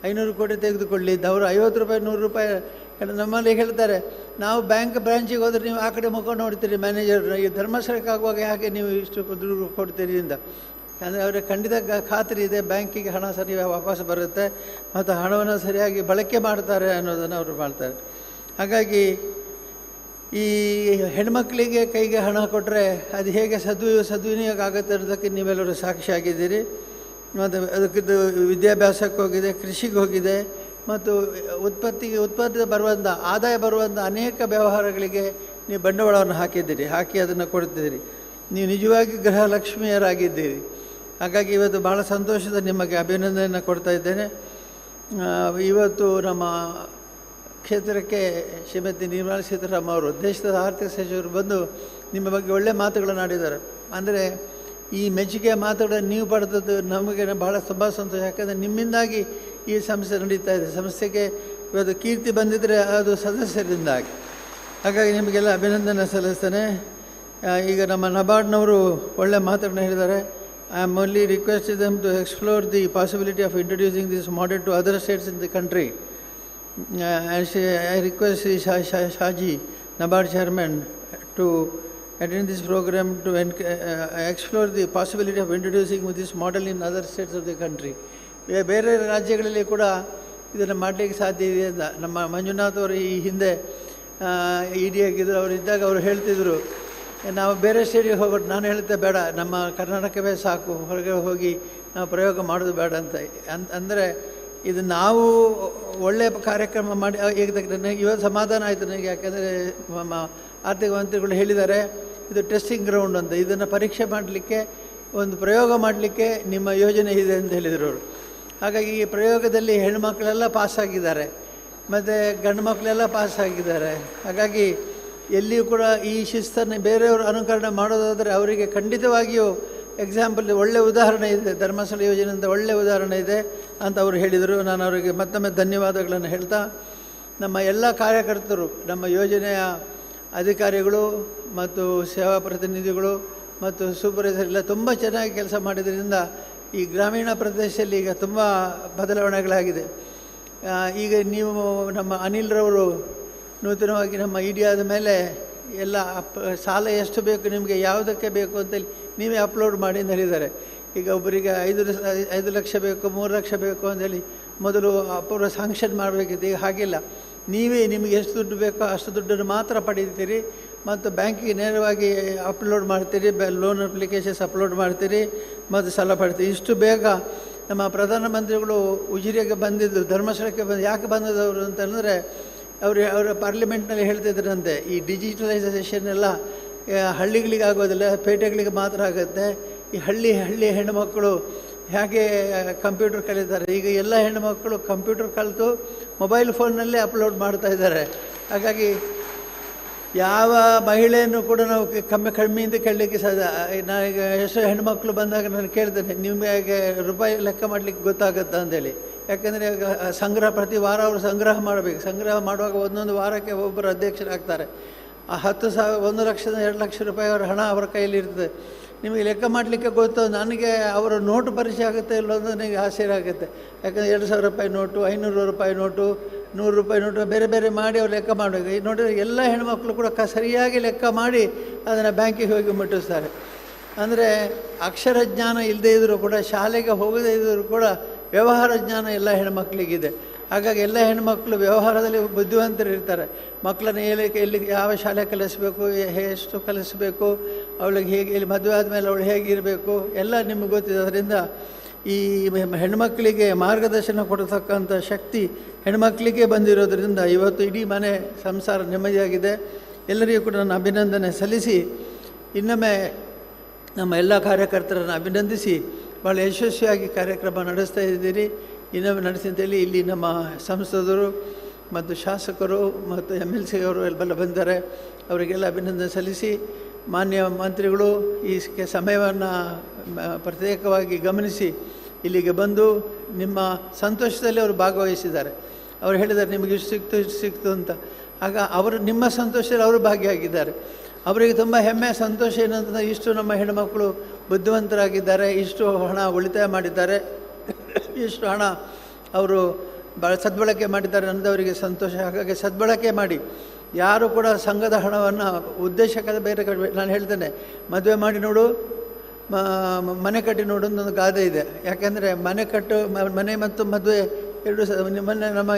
500 ಕೋಟಿ ತೆಗೆದುಕೊಳ್ಳಿದ್ದ. ಅವರು 50 ರೂಪಾಯಿ 100 ರೂಪಾಯಿ ನಮ್ಮಲ್ಲಿ ಹೇಳ್ತಾರೆ. ನಾವು ಬ್ಯಾಂಕ್ ಬ್ರಾಂಚಿಗೆ ಹೋದರೆ ನೀವು ಆ ಕಡೆ ಮುಖ ನೋಡ್ತೀರಿ, ಮ್ಯಾನೇಜರ್ ಈ ಧರ್ಮಸ್ಥಳಕ್ಕೆ ಆಗುವಾಗ ಯಾಕೆ ನೀವು ಇಷ್ಟು ದುಡ್ಡು ಕೊಡ್ತೀರಿ ಅಂತ. ಅಂದರೆ ಅವರಿಗೆ ಖಂಡಿತ ಖಾತ್ರಿ ಇದೆ ಬ್ಯಾಂಕಿಗೆ ಹಣ ಸರಿ ವಾಪಸ್ ಬರುತ್ತೆ ಮತ್ತು ಹಣವನ್ನು ಸರಿಯಾಗಿ ಬಳಕೆ ಮಾಡ್ತಾರೆ ಅನ್ನೋದನ್ನು ಅವರು ಮಾಡ್ತಾರೆ. ಹಾಗಾಗಿ ಈ ಹೆಣ್ಮಕ್ಳಿಗೆ ಕೈಗೆ ಹಣ ಕೊಟ್ಟರೆ ಅದು ಹೇಗೆ ಸದ್ವಿನಿಯೋಗ ಆಗುತ್ತೆ ಅನ್ನೋದಕ್ಕೆ ನೀವೆಲ್ಲರೂ ಸಾಕ್ಷಿಯಾಗಿದ್ದೀರಿ. ಮತ್ತು ಅದಕ್ಕಿದ್ದು ವಿದ್ಯಾಭ್ಯಾಸಕ್ಕೆ ಹೋಗಿದೆ, ಕೃಷಿಗೆ ಹೋಗಿದೆ, ಮತ್ತು ಉತ್ಪತ್ತಿ ಬರುವಂಥ ಆದಾಯ ಬರುವಂಥ ಅನೇಕ ವ್ಯವಹಾರಗಳಿಗೆ ನೀವು ಬಂಡವಾಳವನ್ನು ಹಾಕಿ ಅದನ್ನು ಕೊಡ್ತಿದ್ದೀರಿ. ನೀವು ನಿಜವಾಗಿ ಗೃಹಲಕ್ಷ್ಮಿಯರಾಗಿದ್ದೀರಿ. ಹಾಗಾಗಿ ಇವತ್ತು ಭಾಳ ಸಂತೋಷದ ನಿಮಗೆ ಅಭಿನಂದನೆಯನ್ನು ಕೊಡ್ತಾ ಇದ್ದೇನೆ. ಇವತ್ತು ನಮ್ಮ ಕ್ಷೇತ್ರಕ್ಕೆ ಶ್ರೀಮತಿ ನಿರ್ಮಲಾ ಸೀತಾರಾಮನ್ ಅವರು, ದೇಶದ ಆರ್ಥಿಕ ಸಚಿವರು ಬಂದು ನಿಮ್ಮ ಬಗ್ಗೆ ಒಳ್ಳೆಯ ಮಾತುಗಳನ್ನು ಆಡಿದ್ದಾರೆ. ಅಂದರೆ ಈ ಮೆಚ್ಚುಗೆಯ ಮಾತುಗಳನ್ನು ನೀವು ಪಡೆದದ್ದು ನಮಗೆ ಬಹಳ ತುಂಬ ಸಂತೋಷ. ಯಾಕಂದರೆ ನಿಮ್ಮಿಂದಾಗಿ ಈ ಸಂಸ್ಥೆ ನಡೀತಾ ಇದೆ. ಸಂಸ್ಥೆಗೆ ಇವತ್ತು ಕೀರ್ತಿ ಬಂದಿದ್ದರೆ ಅದು ಸದಸ್ಯರಿಂದಾಗಿ. ಹಾಗಾಗಿ ನಿಮಗೆಲ್ಲ ಅಭಿನಂದನೆ ಸಲ್ಲಿಸ್ತೇನೆ. ಈಗ ನಮ್ಮ ನಬಾರ್ಡ್ನವರು ಒಳ್ಳೆಯ ಮಾತುಗಳನ್ನು ಹೇಳಿದ್ದಾರೆ. I am only requesting them to explore the possibility of introducing this model to other states in the country. I request Shaji, NABARD chairman, to attend this program to explore the possibility of introducing this model in other states of the country. ಬೇರೆ ರಾಜ್ಯಗಳಲ್ಲಿ ಕೂಡ ಇದನ್ನು ಮಾಡಲಿಕ್ಕೆ ಸಾಧ್ಯ ಇದೆ ಅಂತ ನಮ್ಮ ಮಂಜುನಾಥ್ ಅವರು ಈ ಹಿಂದೆ ED ಆಗಿದ್ದರು. ಅವರು ಇದ್ದಾಗ ಅವರು ಹೇಳ್ತಿದ್ರು, ನಾವು ಬೇರೆ ಸ್ಟೇಟಿಗೆ ಹೋಗೋದು. ನಾನು ಹೇಳ್ತೆ ಬೇಡ, ನಮ್ಮ ಕರ್ನಾಟಕವೇ ಸಾಕು, ಹೊರಗೆ ಹೋಗಿ ನಾವು ಪ್ರಯೋಗ ಮಾಡೋದು ಬೇಡ ಅಂತ. ಅಂದರೆ ಇದು ನಾವು ಒಳ್ಳೆಯ ಕಾರ್ಯಕ್ರಮ ಮಾಡಿ ಇವತ್ತು ಸಮಾಧಾನ ಆಯಿತು ನನಗೆ. ಯಾಕೆಂದರೆ ಆರ್ಥಿಕ ಮಂತ್ರಿಗಳು ಹೇಳಿದ್ದಾರೆ ಇದು ಟೆಸ್ಟಿಂಗ್ ಗ್ರೌಂಡ್ ಅಂತ. ಇದನ್ನು ಪರೀಕ್ಷೆ ಮಾಡಲಿಕ್ಕೆ, ಒಂದು ಪ್ರಯೋಗ ಮಾಡಲಿಕ್ಕೆ ನಿಮ್ಮ ಯೋಜನೆ ಇದೆ ಅಂತ ಹೇಳಿದರು ಅವರು. ಹಾಗಾಗಿ ಈ ಪ್ರಯೋಗದಲ್ಲಿ ಹೆಣ್ಣುಮಕ್ಕಳೆಲ್ಲ ಪಾಸಾಗಿದ್ದಾರೆ ಮತ್ತು ಗಂಡು ಮಕ್ಕಳೆಲ್ಲ ಪಾಸಾಗಿದ್ದಾರೆ. ಹಾಗಾಗಿ ಎಲ್ಲಿಯೂ ಕೂಡ ಈ ಶಿಸ್ತನ್ನು ಬೇರೆಯವರು ಅನುಕರಣೆ ಮಾಡೋದಾದರೆ ಅವರಿಗೆ ಖಂಡಿತವಾಗಿಯೂ ಎಕ್ಸಾಂಪಲ್ ಒಳ್ಳೆಯ ಉದಾಹರಣೆ ಇದೆ. ಧರ್ಮಸ್ಥಳ ಯೋಜನೆ ಅಂತ ಒಳ್ಳೆಯ ಉದಾಹರಣೆ ಇದೆ ಅಂತ ಅವರು ಹೇಳಿದರು. ನಾನು ಅವರಿಗೆ ಮತ್ತೊಮ್ಮೆ ಧನ್ಯವಾದಗಳನ್ನು ಹೇಳ್ತಾ, ನಮ್ಮ ಎಲ್ಲ ಕಾರ್ಯಕರ್ತರು, ನಮ್ಮ ಯೋಜನೆಯ ಅಧಿಕಾರಿಗಳು ಮತ್ತು ಸೇವಾ ಪ್ರತಿನಿಧಿಗಳು ಮತ್ತು ಸೂಪರ್ವೈಸರ್ ಎಲ್ಲ ತುಂಬ ಚೆನ್ನಾಗಿ ಕೆಲಸ ಮಾಡಿದ್ರಿಂದ ಈ ಗ್ರಾಮೀಣ ಪ್ರದೇಶದಲ್ಲಿ ಈಗ ತುಂಬ ಬದಲಾವಣೆಗಳಾಗಿದೆ. ಈಗ ನೀವು ನಮ್ಮ ಅನಿಲ್ರವರು ನೂತನವಾಗಿ ನಮ್ಮ ED ಆದ ಮೇಲೆ ಎಲ್ಲ ಸಾಲ ಎಷ್ಟು ಬೇಕು ನಿಮಗೆ, ಯಾವುದಕ್ಕೆ ಬೇಕು ಅಂತೇಳಿ ನೀವೇ ಅಪ್ಲೋಡ್ ಮಾಡಿ ಅಂತ ಹೇಳಿದ್ದಾರೆ. ಈಗ ಒಬ್ಬರಿಗೆ 5 ಲಕ್ಷ ಬೇಕು, 3 ಲಕ್ಷ ಬೇಕು ಅಂತೇಳಿ ಮೊದಲು ಅಪೂರ್ವ ಸ್ಯಾಂಕ್ಷನ್ ಮಾಡಬೇಕಿತ್ತು. ಈಗ ಹಾಗಿಲ್ಲ, ನೀವೇ ನಿಮಗೆ ಎಷ್ಟು ದುಡ್ಡು ಬೇಕೋ ಅಷ್ಟು ದುಡ್ಡನ್ನು ಮಾತ್ರ ಪಡೀತೀರಿ ಮತ್ತು ಬ್ಯಾಂಕಿಗೆ ನೇರವಾಗಿ ಅಪ್ಲೋಡ್ ಮಾಡ್ತೀರಿ, ಲೋನ್ ಅಪ್ಲಿಕೇಶನ್ಸ್ ಅಪ್ಲೋಡ್ ಮಾಡ್ತೀರಿ ಮತ್ತು ಸಾಲ ಪಡ್ತೀರಿ. ಇಷ್ಟು ಬೇಗ ನಮ್ಮ ಪ್ರಧಾನಮಂತ್ರಿಗಳು ಉಜಿರೆಗೆ ಬಂದಿದ್ದು, ಧರ್ಮಸ್ಥಳಕ್ಕೆ ಯಾಕೆ ಬಂದದವರು ಅಂತಂದರೆ ಅವರ ಪಾರ್ಲಿಮೆಂಟ್ನಲ್ಲಿ ಹೇಳ್ತಿದ್ರಂತೆ, ಈ ಡಿಜಿಟಲೈಸೇಷನ್ ಎಲ್ಲ ಹಳ್ಳಿಗಳಿಗೆ ಆಗೋದಿಲ್ಲ, ಪೇಟೆಗಳಿಗೆ ಮಾತ್ರ ಆಗುತ್ತೆ. ಈ ಹಳ್ಳಿ ಹೆಣ್ಣುಮಕ್ಕಳು ಹೇಗೆ ಕಂಪ್ಯೂಟರ್ ಕಲಿತಾರೆ, ಈಗ ಎಲ್ಲ ಹೆಣ್ಣುಮಕ್ಕಳು ಕಂಪ್ಯೂಟರ್ ಕಲಿತು ಮೊಬೈಲ್ ಫೋನ್ನಲ್ಲೇ ಅಪ್ಲೋಡ್ ಮಾಡ್ತಾ ಇದ್ದಾರೆ. ಹಾಗಾಗಿ ಯಾವ ಮಹಿಳೆಯನ್ನು ಕೂಡ ನಾವು ಕಮ್ಮಿಯಿಂದ ಕೇಳಲಿಕ್ಕೆ ಸಾಧ್ಯ. ನಾನೀಗ ಎಷ್ಟೋ ಹೆಣ್ಮಕ್ಳು ಬಂದಾಗ ನಾನು ಕೇಳ್ತೇನೆ, ನಿಮಗೆ ರೂಪಾಯಿ ಲೆಕ್ಕ ಮಾಡಲಿಕ್ಕೆ ಗೊತ್ತಾಗುತ್ತಾ ಅಂತೇಳಿ. ಯಾಕೆಂದರೆ ಸಂಗ್ರಹ ಪ್ರತಿ ವಾರ ಅವರು ಸಂಗ್ರಹ ಮಾಡಬೇಕು. ಸಂಗ್ರಹ ಮಾಡುವಾಗ ಒಂದೊಂದು ವಾರಕ್ಕೆ ಒಬ್ಬರು ಅಧ್ಯಕ್ಷರಾಗ್ತಾರೆ. ಆ 10,000 1 ಲಕ್ಷದ 2 ಲಕ್ಷ ರೂಪಾಯಿ ಅವರ ಹಣ ಅವರ ಕೈಯಲ್ಲಿ ಇರ್ತದೆ. ನಿಮಗೆ ಲೆಕ್ಕ ಮಾಡಲಿಕ್ಕೆ ಗೊತ್ತು. ನನಗೆ ಅವರ ನೋಟು ಪರಿಚಯ ಆಗುತ್ತೆ ಇಲ್ಲೋ ಅಂತ ನನಗೆ ಆಶ್ಚರ್ಯ ಆಗುತ್ತೆ. ಯಾಕಂದರೆ 2,000 ರೂಪಾಯಿ ನೋಟು, 500 ರೂಪಾಯಿ ನೋಟು, 100 ರೂಪಾಯಿ ನೋಟು ಬೇರೆ ಬೇರೆ ಮಾಡಿ ಅವ್ರು ಲೆಕ್ಕ ಮಾಡಬೇಕು. ಈ ನೋಡಿದರೆ ಎಲ್ಲ ಹೆಣ್ಮಕ್ಳು ಕೂಡ ಸರಿಯಾಗಿ ಲೆಕ್ಕ ಮಾಡಿ ಅದನ್ನು ಬ್ಯಾಂಕಿಗೆ ಹೋಗಿ ಮುಟ್ಟಿಸ್ತಾರೆ. ಅಂದರೆ ಅಕ್ಷರ ಜ್ಞಾನ ಇಲ್ಲದೇ ಇದ್ದರೂ ಕೂಡ, ಶಾಲೆಗೆ ಹೋಗದೇ ಇದ್ದರೂ ಕೂಡ ವ್ಯವಹಾರ ಜ್ಞಾನ ಎಲ್ಲ ಹೆಣ್ಮಕ್ಳಿಗಿದೆ. ಹಾಗಾಗಿ ಎಲ್ಲ ಹೆಣ್ಮಕ್ಳು ವ್ಯವಹಾರದಲ್ಲಿ ಬುದ್ಧಿವಂತರು ಇರ್ತಾರೆ. ಮಕ್ಕಳನ್ನು ಎಲ್ಲಿ ಯಾವ ಶಾಲೆ ಕಲಿಸಬೇಕು, ಎಷ್ಟು ಕಲಿಸಬೇಕು, ಅವಳಿಗೆ ಹೇಗೆ, ಇಲ್ಲಿ ಮದುವೆ ಆದಮೇಲೆ ಅವಳು ಹೇಗಿರಬೇಕು ಎಲ್ಲ ನಿಮಗೆ ಗೊತ್ತಿದೆ. ಅದರಿಂದ ಈ ಹೆಣ್ಮಕ್ಳಿಗೆ ಮಾರ್ಗದರ್ಶನ ಕೊಡತಕ್ಕಂಥ ಶಕ್ತಿ ಹೆಣ್ಮಕ್ಳಿಗೆ ಬಂದಿರೋದ್ರಿಂದ ಇವತ್ತು ಇಡೀ ಮನೆ ಸಂಸಾರ ನೆಮ್ಮದಿಯಾಗಿದೆ. ಎಲ್ಲರಿಗೂ ಕೂಡ ನಾನು ಅಭಿನಂದನೆ ಸಲ್ಲಿಸಿ, ಇನ್ನೊಮ್ಮೆ ನಮ್ಮ ಎಲ್ಲ ಕಾರ್ಯಕರ್ತರನ್ನು ಅಭಿನಂದಿಸಿ ಭಾಳ ಯಶಸ್ವಿಯಾಗಿ ಕಾರ್ಯಕ್ರಮ ನಡೆಸ್ತಾ ಇದ್ದೀರಿ. ಇನ್ನೊಮ್ಮೆ ನಡೆಸಿದಲ್ಲಿ ಇಲ್ಲಿ ನಮ್ಮ ಸಂಸದರು ಮತ್ತು ಶಾಸಕರು ಮತ್ತು MLC ಅವರು ಎಲ್ಲ ಬಂದಿದ್ದಾರೆ. ಅವರಿಗೆಲ್ಲ ಅಭಿನಂದನೆ ಸಲ್ಲಿಸಿ, ಮಾನ್ಯ ಮಂತ್ರಿಗಳು ಈ ಸಮಯವನ್ನು ಪ್ರತ್ಯೇಕವಾಗಿ ಗಮನಿಸಿ ಇಲ್ಲಿಗೆ ಬಂದು ನಿಮ್ಮ ಸಂತೋಷದಲ್ಲಿ ಅವರು ಭಾಗವಹಿಸಿದ್ದಾರೆ. ಅವರು ಹೇಳಿದ್ದಾರೆ ನಿಮಗೆ ಇಷ್ಟು ಸಿಕ್ತು ಅಂತ. ಆಗ ಅವರು ನಿಮ್ಮ ಸಂತೋಷದಲ್ಲಿ ಅವರು ಭಾಗಿಯಾಗಿದ್ದಾರೆ. ಅವರಿಗೆ ತುಂಬ ಹೆಮ್ಮೆ, ಸಂತೋಷ ಏನಂತಂದರೆ ಇಷ್ಟು ನಮ್ಮ ಹೆಣ್ಣುಮಕ್ಕಳು ಬುದ್ಧಿವಂತರಾಗಿದ್ದಾರೆ, ಇಷ್ಟು ಹಣ ಉಳಿತಾಯ ಮಾಡಿದ್ದಾರೆ, ಇಷ್ಟು ಹಣ ಅವರು ಸದ್ಬಳಕೆ ಮಾಡಿದ್ದಾರೆ ಅನ್ನೋದವರಿಗೆ ಸಂತೋಷ. ಹಾಗಾಗಿ ಸದ್ಬಳಕೆ ಮಾಡಿ, ಯಾರು ಕೂಡ ಸಂಘದ ಹಣವನ್ನು ಉದ್ದೇಶಕ್ಕೆ ಬೇರೆ ನಾನು ಹೇಳ್ತೇನೆ, ಮದುವೆ ಮಾಡಿ ನೋಡು, ಮನೆ ಕಟ್ಟಿ ನೋಡು ಒಂದು ಗಾದೆ ಇದೆ. ಯಾಕೆಂದರೆ ಮನೆ ಮತ್ತು ಮದುವೆ ಎರಡು ಮೊನ್ನೆ ನಮ್ಮ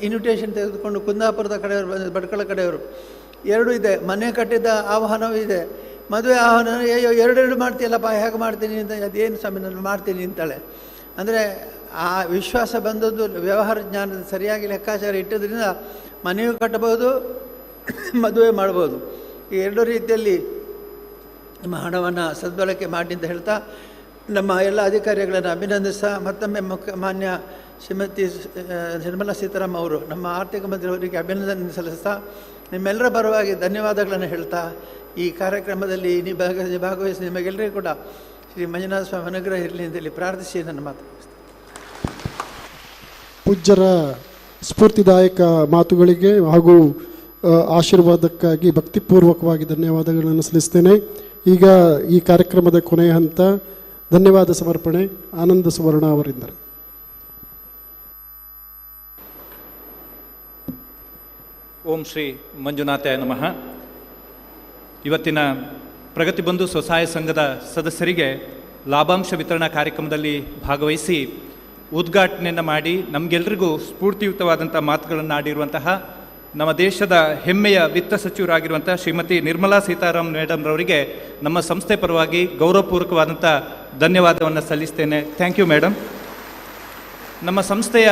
ಇನ್ವಿಟೇಷನ್ ತೆಗೆದುಕೊಂಡು ಕುಂದಾಪುರದ ಕಡೆಯವರು ಬಂದಿದ್ದು, ಭಟ್ಕಳ ಕಡೆಯವರು, ಎರಡೂ ಇದೆ. ಮನೆ ಕಟ್ಟಿದ ಆಹ್ವಾನವೂ ಇದೆ, ಮದುವೆ ಆಹ್ವಾನ. ಅಯ್ಯೋ ಎರಡು ಮಾಡ್ತೀಯಲ್ಲಪ್ಪ, ಹೇಗೆ ಮಾಡ್ತೀನಿ ಅಂತ. ಅದೇನು ಸ್ವಾಮಿ ನಾನು ಮಾಡ್ತೀನಿ ಅಂತಾಳೆ. ಅಂದರೆ ಆ ವಿಶ್ವಾಸ ಬಂದದ್ದು ವ್ಯವಹಾರ ಜ್ಞಾನದ ಸರಿಯಾಗಿ ಲೆಕ್ಕಾಚಾರ ಇಟ್ಟದ್ರಿಂದ ಮನೆಯೂ ಕಟ್ಟಬಹುದು, ಮದುವೆ ಮಾಡ್ಬೋದು. ಈ ಎರಡೂ ರೀತಿಯಲ್ಲಿ ನಮ್ಮ ಹಣವನ್ನು ಸದ್ಬಳಕೆ ಮಾಡಿ ಅಂತ ಹೇಳ್ತಾ, ನಮ್ಮ ಎಲ್ಲ ಅಧಿಕಾರಿಗಳನ್ನು ಅಭಿನಂದಿಸ್ತಾ, ಮತ್ತೊಮ್ಮೆ ಮಾನ್ಯ ಶ್ರೀಮತಿ ನಿರ್ಮಲಾ ಸೀತಾರಾಮನ್ ಅವರು, ನಮ್ಮ ಆರ್ಥಿಕ ಮಂತ್ರಿಯವರಿಗೆ ಅಭಿನಂದನೆ ಸಲ್ಲಿಸ್ತಾ, ನಿಮ್ಮೆಲ್ಲರ ಪರವಾಗಿ ಧನ್ಯವಾದಗಳನ್ನು ಹೇಳ್ತಾ, ಈ ಕಾರ್ಯಕ್ರಮದಲ್ಲಿ ಭಾಗವಹಿಸಿ ನಿಮಗೆಲ್ಲರಿಗೂ ಕೂಡ ಶ್ರೀ ಮಂಜುನಾಥ ಸ್ವಾಮಿ ಅನುಗ್ರಹ ಇರಲಿ ಅಂತೇಳಿ ಪ್ರಾರ್ಥಿಸಿ ನನ್ನ ಮಾತು. ಪೂಜ್ಯರ ಸ್ಫೂರ್ತಿದಾಯಕ ಮಾತುಗಳಿಗೆ ಹಾಗೂ ಆಶೀರ್ವಾದಕ್ಕಾಗಿ ಭಕ್ತಿಪೂರ್ವಕವಾಗಿ ಧನ್ಯವಾದಗಳನ್ನು ಸಲ್ಲಿಸ್ತೇನೆ. ಈಗ ಈ ಕಾರ್ಯಕ್ರಮದ ಕೊನೆಯ ಹಂತ ಧನ್ಯವಾದ ಸಮರ್ಪಣೆ ಆನಂದ ಸುವರ್ಣ ಅವರಿಂದರು. ಓಂ ಶ್ರೀ ಮಂಜುನಾಥಾಯ ನಮಃ. ಇವತ್ತಿನ ಪ್ರಗತಿಬಂಧು ಸ್ವಸಹಾಯ ಸಂಘದ ಸದಸ್ಯರಿಗೆ ಲಾಭಾಂಶ ವಿತರಣಾ ಕಾರ್ಯಕ್ರಮದಲ್ಲಿ ಭಾಗವಹಿಸಿ ಉದ್ಘಾಟನೆಯನ್ನು ಮಾಡಿ ನಮಗೆಲ್ಲರಿಗೂ ಸ್ಫೂರ್ತಿಯುತವಾದಂಥ ಮಾತುಗಳನ್ನು ಆಡಿರುವಂತಹ ನಮ್ಮ ದೇಶದ ಹೆಮ್ಮೆಯ ವಿತ್ತ ಸಚಿವರಾಗಿರುವಂಥ ಶ್ರೀಮತಿ ನಿರ್ಮಲಾ ಸೀತಾರಾಮನ್ ಮೇಡಮ್ರವರಿಗೆ ನಮ್ಮ ಸಂಸ್ಥೆ ಪರವಾಗಿ ಗೌರವಪೂರ್ವಕವಾದಂಥ ಧನ್ಯವಾದವನ್ನು ಸಲ್ಲಿಸ್ತೇನೆ. Thank you madam. ನಮ್ಮ ಸಂಸ್ಥೆಯ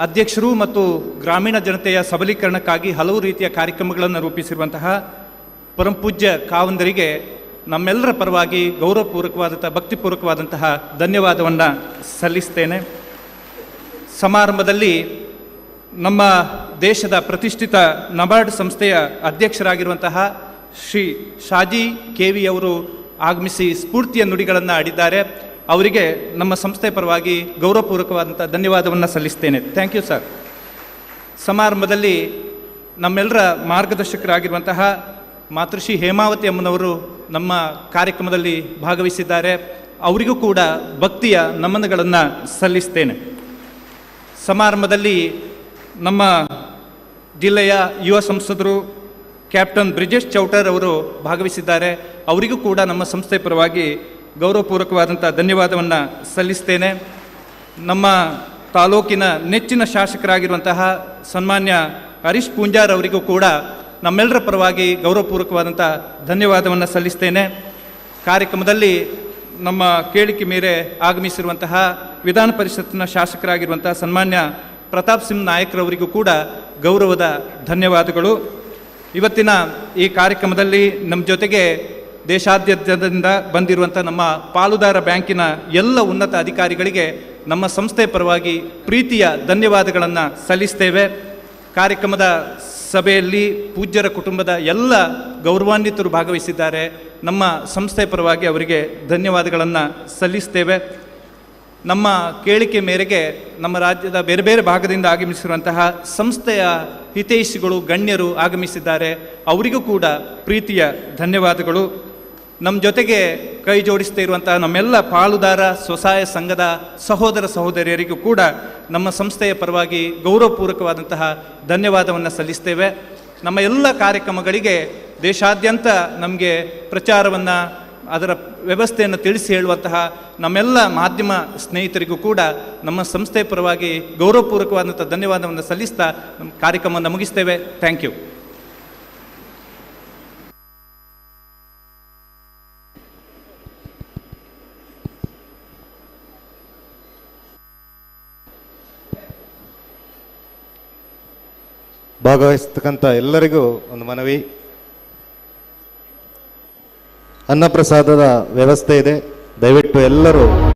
ಅಧ್ಯಕ್ಷರು ಮತ್ತು ಗ್ರಾಮೀಣ ಜನತೆಯ ಸಬಲೀಕರಣಕ್ಕಾಗಿ ಹಲವು ರೀತಿಯ ಕಾರ್ಯಕ್ರಮಗಳನ್ನು ರೂಪಿಸಿರುವಂತಹ ಪರಮಪೂಜ್ಯ ಕಾವಂದರಿಗೆ ನಮ್ಮೆಲ್ಲರ ಪರವಾಗಿ ಗೌರವಪೂರ್ವಕವಾದಂಥ ಭಕ್ತಿಪೂರ್ವಕವಾದಂತಹ ಧನ್ಯವಾದವನ್ನು ಸಲ್ಲಿಸ್ತೇನೆ. ಸಮಾರಂಭದಲ್ಲಿ ನಮ್ಮ ದೇಶದ ಪ್ರತಿಷ್ಠಿತ ನಬಾರ್ಡ್ ಸಂಸ್ಥೆಯ ಅಧ್ಯಕ್ಷರಾಗಿರುವಂತಹ ಶ್ರೀ ಶಾಜಿ KV ಅವರು ಆಗಮಿಸಿ ಸ್ಫೂರ್ತಿಯ ನುಡಿಗಳನ್ನು ಆಡಿದ್ದಾರೆ. ಅವರಿಗೆ ನಮ್ಮ ಸಂಸ್ಥೆ ಪರವಾಗಿ ಗೌರವಪೂರ್ವಕವಾದಂಥ ಧನ್ಯವಾದವನ್ನು ಸಲ್ಲಿಸ್ತೇನೆ. Thank you sir. ಸಮಾರಂಭದಲ್ಲಿ ನಮ್ಮೆಲ್ಲರ ಮಾರ್ಗದರ್ಶಕರಾಗಿರುವಂತಹ ಮಾತೃಶ್ರೀ ಹೇಮಾವತಿ ಅಮ್ಮನವರು ನಮ್ಮ ಕಾರ್ಯಕ್ರಮದಲ್ಲಿ ಭಾಗವಹಿಸಿದ್ದಾರೆ. ಅವರಿಗೂ ಕೂಡ ಭಕ್ತಿಯ ನಮನಗಳನ್ನು ಸಲ್ಲಿಸ್ತೇನೆ. ಸಮಾರಂಭದಲ್ಲಿ ನಮ್ಮ ಜಿಲ್ಲೆಯ ಯುವ ಸಂಸದರು ಕ್ಯಾಪ್ಟನ್ ಬ್ರಿಜೇಶ್ ಚೌಟರ್ ಅವರು ಭಾಗವಹಿಸಿದ್ದಾರೆ. ಅವರಿಗೂ ಕೂಡ ನಮ್ಮ ಸಂಸ್ಥೆ ಪರವಾಗಿ ಗೌರವಪೂರ್ವಕವಾದಂಥ ಧನ್ಯವಾದವನ್ನು ಸಲ್ಲಿಸ್ತೇನೆ. ನಮ್ಮ ತಾಲೂಕಿನ ನೆಚ್ಚಿನ ಶಾಸಕರಾಗಿರುವಂತಹ ಸನ್ಮಾನ್ಯ ಹರೀಶ್ ಪೂಂಜಾರ್ ಅವರಿಗೂ ಕೂಡ ನಮ್ಮೆಲ್ಲರ ಪರವಾಗಿ ಗೌರವಪೂರ್ವಕವಾದಂಥ ಧನ್ಯವಾದವನ್ನು ಸಲ್ಲಿಸ್ತೇನೆ. ಕಾರ್ಯಕ್ರಮದಲ್ಲಿ ನಮ್ಮ ಕೇಳಿಕೆ ಮೇರೆ ಆಗಮಿಸಿರುವಂತಹ ವಿಧಾನ ಪರಿಷತ್ತಿನ ಶಾಸಕರಾಗಿರುವಂತಹ ಸನ್ಮಾನ್ಯ ಪ್ರತಾಪ್ ಸಿಂಗ್ ನಾಯಕ್ರವರಿಗೂ ಕೂಡ ಗೌರವದ ಧನ್ಯವಾದಗಳು. ಇವತ್ತಿನ ಈ ಕಾರ್ಯಕ್ರಮದಲ್ಲಿ ನಮ್ಮ ಜೊತೆಗೆ ದೇಶಾದ್ಯಂತದಿಂದ ಬಂದಿರುವಂಥ ನಮ್ಮ ಪಾಲುದಾರ ಬ್ಯಾಂಕಿನ ಎಲ್ಲ ಉನ್ನತ ಅಧಿಕಾರಿಗಳಿಗೆ ನಮ್ಮ ಸಂಸ್ಥೆ ಪರವಾಗಿ ಪ್ರೀತಿಯ ಧನ್ಯವಾದಗಳನ್ನು ಸಲ್ಲಿಸ್ತೇವೆ. ಕಾರ್ಯಕ್ರಮದ ಸಭೆಯಲ್ಲಿ ಪೂಜ್ಯರ ಕುಟುಂಬದ ಎಲ್ಲ ಗೌರವಾನ್ವಿತರು ಭಾಗವಹಿಸಿದ್ದಾರೆ. ನಮ್ಮ ಸಂಸ್ಥೆ ಪರವಾಗಿ ಅವರಿಗೆ ಧನ್ಯವಾದಗಳನ್ನು ಸಲ್ಲಿಸ್ತೇವೆ. ನಮ್ಮ ಕೇಳಿಕೆ ಮೇರೆಗೆ ನಮ್ಮ ರಾಜ್ಯದ ಬೇರೆ ಬೇರೆ ಭಾಗದಿಂದ ಆಗಮಿಸಿರುವಂತಹ ಸಂಸ್ಥೆಯ ಹಿತೈಷಿಗಳು ಗಣ್ಯರು ಆಗಮಿಸಿದ್ದಾರೆ. ಅವರಿಗೂ ಕೂಡ ಪ್ರೀತಿಯ ಧನ್ಯವಾದಗಳು. ನಮ್ಮ ಜೊತೆಗೆ ಕೈ ಜೋಡಿಸ್ತಾ ಇರುವಂತಹ ನಮ್ಮೆಲ್ಲ ಪಾಲುದಾರ ಸ್ವಸಹಾಯ ಸಂಘದ ಸಹೋದರ ಸಹೋದರಿಯರಿಗೂ ಕೂಡ ನಮ್ಮ ಸಂಸ್ಥೆಯ ಪರವಾಗಿ ಗೌರವಪೂರ್ವಕವಾದಂತಹ ಧನ್ಯವಾದವನ್ನು ಸಲ್ಲಿಸ್ತೇವೆ. ನಮ್ಮ ಎಲ್ಲ ಕಾರ್ಯಕ್ರಮಗಳಿಗೆ ದೇಶಾದ್ಯಂತ ನಮಗೆ ಪ್ರಚಾರವನ್ನು ಅದರ ವ್ಯವಸ್ಥೆಯನ್ನು ತಿಳಿಸಿ ಹೇಳುವಂತಹ ನಮ್ಮೆಲ್ಲ ಮಾಧ್ಯಮ ಸ್ನೇಹಿತರಿಗೂ ಕೂಡ ನಮ್ಮ ಸಂಸ್ಥೆ ಪರವಾಗಿ ಗೌರವಪೂರ್ವಕವಾದಂಥ ಧನ್ಯವಾದವನ್ನು ಸಲ್ಲಿಸ್ತಾ ನಮ್ಮ ಕಾರ್ಯಕ್ರಮವನ್ನು ಮುಗಿಸ್ತೇವೆ. Thank you. ಭಾಗವಹಿಸ್ತಕ್ಕಂಥ ಎಲ್ಲರಿಗೂ ಒಂದು ಮನವಿ. ಅನ್ನಪ್ರಸಾದದ ವ್ಯವಸ್ಥೆ ಇದೆ, ದಯವಿಟ್ಟು ಎಲ್ಲರೂ